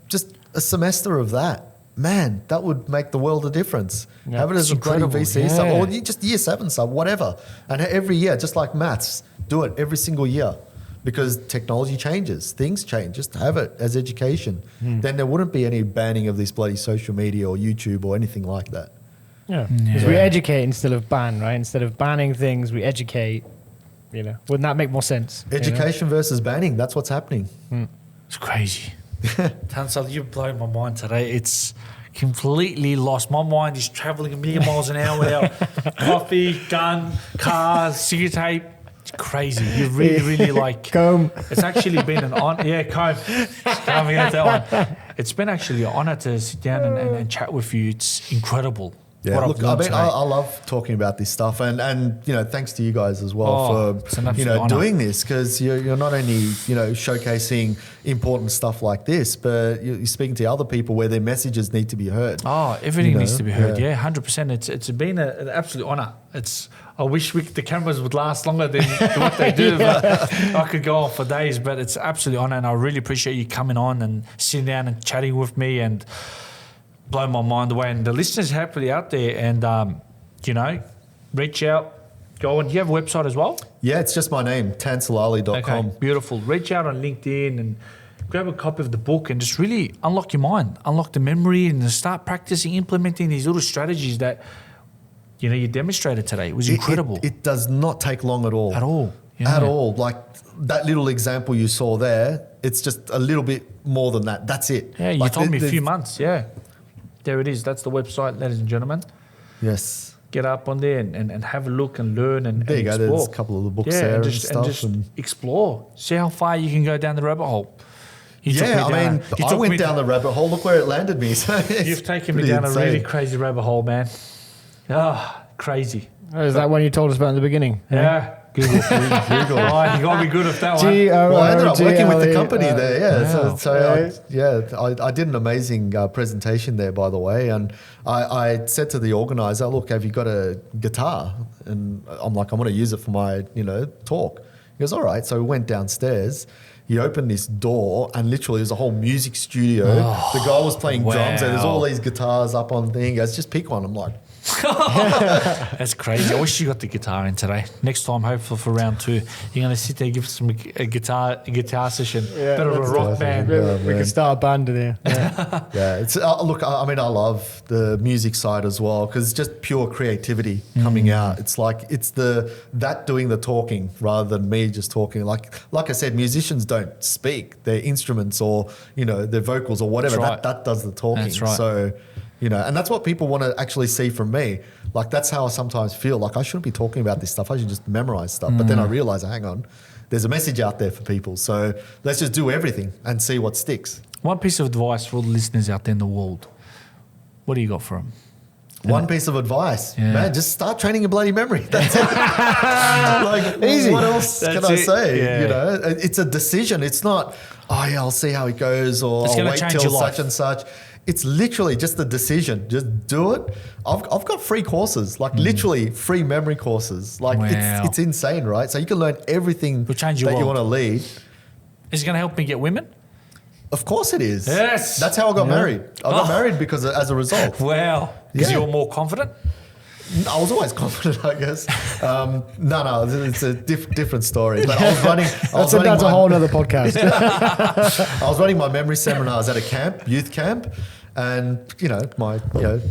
Just a semester of that. Man, that would make the world a difference. Have it as a bloody VC sub, or just year 7 sub, whatever. And every year, just like maths, do it every single year. Because technology changes, things change. Just have it as education. Then there wouldn't be any banning of this bloody social media or YouTube or anything like that. Yeah, because we educate instead of ban, right? Instead of banning things, we educate. Wouldn't that make more sense? Education versus banning, that's what's happening. It's crazy. Tansel, you've blown my mind today. It's completely lost. My mind is travelling a million miles an hour without coffee, gun, car, cigarette tape. It's crazy. You really, really like... Comb. It's actually been an honour. Yeah, comb. Coming at that one. It's been actually an honour to sit down and chat with you. It's incredible. Yeah, what I've look, I learned mean, today. I love talking about this stuff, and thanks to you guys as well It's an for absolute honour. doing this, because you're not only showcasing important stuff like this, but you're speaking to other people where their messages need to be heard. Oh, everything needs to be heard. yeah. Yeah, 100%. It's been an absolute honour. I wish the cameras would last longer than what they do. But I could go on for days. But it's absolute honour, and I really appreciate you coming on and sitting down and chatting with me and blowing my mind away. And the listeners happily out there, and reach out, go on. Do you have a website as well? Yeah, it's just my name, tanselali.com. Okay, beautiful. Reach out on LinkedIn and grab a copy of the book and just really unlock your mind, unlock the memory, and just start practicing, implementing these little strategies that you demonstrated today. It was incredible. It does not take long at all. At all. Yeah. At all. Like that little example you saw there, it's just a little bit more than that. That's it. Yeah, you Like, told me a there's- few months. Yeah. There it is. That's the website, ladies and gentlemen. Yes. Get up on there and have a look and learn and There you go. explore. There's a couple of the books Yeah, there and and just, stuff. And explore. See how far you can go down the rabbit hole. You took me yeah, I down- mean, you I took went me- down the rabbit hole. Look where it landed me. So You've taken me down a really crazy rabbit hole, man. Crazy. Is that one you told us about in the beginning? Yeah. Google. Google. Oh, you got to be good at that one. Well, I ended up working with the company G-O-O-G-L-E, there, yeah. wow. So I did an amazing presentation there, by the way. And I said to the organizer, look, have you got a guitar? And I'm like, I'm going to use it for my, talk. He goes, all right. So we went downstairs. He opened this door and literally there's a whole music studio. The guy was playing drums and there's all wow. these guitars up on thing. He goes, just pick one. I'm like, That's crazy. I wish you got the guitar in today. Next time, hopefully for round 2, you're going to sit there and give us a guitar session. Yeah, Bit of a that's rock awesome. band. We man. can start a band in here. Yeah. yeah, it's look. I mean, I love the music side as well because it's just pure creativity coming out. It's like it's that doing the talking rather than me just talking. Like I said, musicians don't speak; their instruments or their vocals or whatever That's right. that does the talking. That's right. So and that's what people want to actually see from me. Like that's how I sometimes feel. Like I shouldn't be talking about this stuff. I should just memorize stuff. But then I realize, hang on, there's a message out there for people. So let's just do everything and see what sticks. One piece of advice for all the listeners out there in the world. What do you got for them? One piece of advice, Yeah. man, just start training your bloody memory. That's it. Like, Easy. what else That's can I it. say? Yeah. It's a decision. It's not, I'll see how it goes or It's I'll gonna wait change till your life. such and such. It's literally just a decision. Just do it. I've got free courses, like literally free memory courses. Like Wow. it's insane, right? So you can learn everything Will change your that you world. want to lead. Is it going to help me get women? Of course it is. Yes. That's how I got married. I got Oh. married because as a result. Wow. Because Yeah. you're more confident? I was always confident, I guess. No, it's a different story. But I was running. That's a whole other podcast. I was running my memory seminars at a camp, youth camp, and my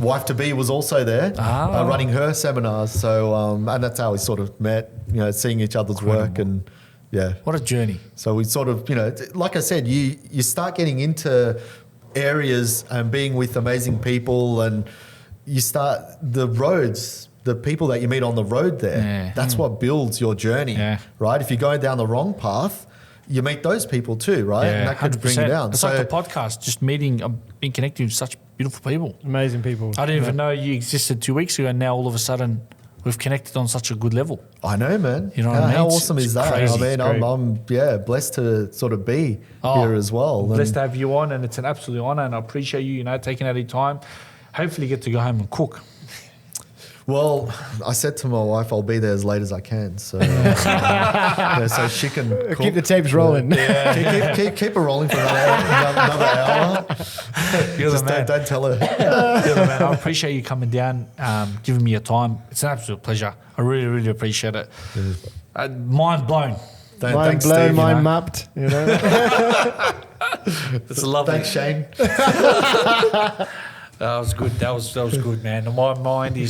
wife to be was also there, running her seminars. So and that's how we sort of met. Seeing each other's work and yeah. What a journey. So we sort of like I said, you start getting into areas and being with amazing people and. You start the roads, the people that you meet on the road there. Yeah. That's what builds your journey, Yeah. right? If you're going down the wrong path, you meet those people too, right? Yeah, And that could bring you 100%. down. It's like the podcast, just meeting, being connected with such beautiful people. Amazing people. I didn't even know you existed 2 weeks ago, and now all of a sudden we've connected on such a good level. I know, man. You know what I mean? How It's- awesome it's is that? crazy. I mean, It's I'm blessed to sort of be here as well. Blessed And- to have you on, and it's an absolute honour, and I appreciate you, taking out your time. Hopefully you get to go home and cook. Well, I said to my wife, I'll be there as late as I can. So, so she can cook. Keep the tapes rolling. Keep her rolling for another hour. You're Just the man. don't tell her. You're the man. I appreciate you coming down, giving me your time. It's an absolute pleasure. I really, really appreciate it. Mind blown. Mind Thanks, blown, Steve. mind mapped. It's lovely. Thanks, Shane. That was good. That was good, man. My mind is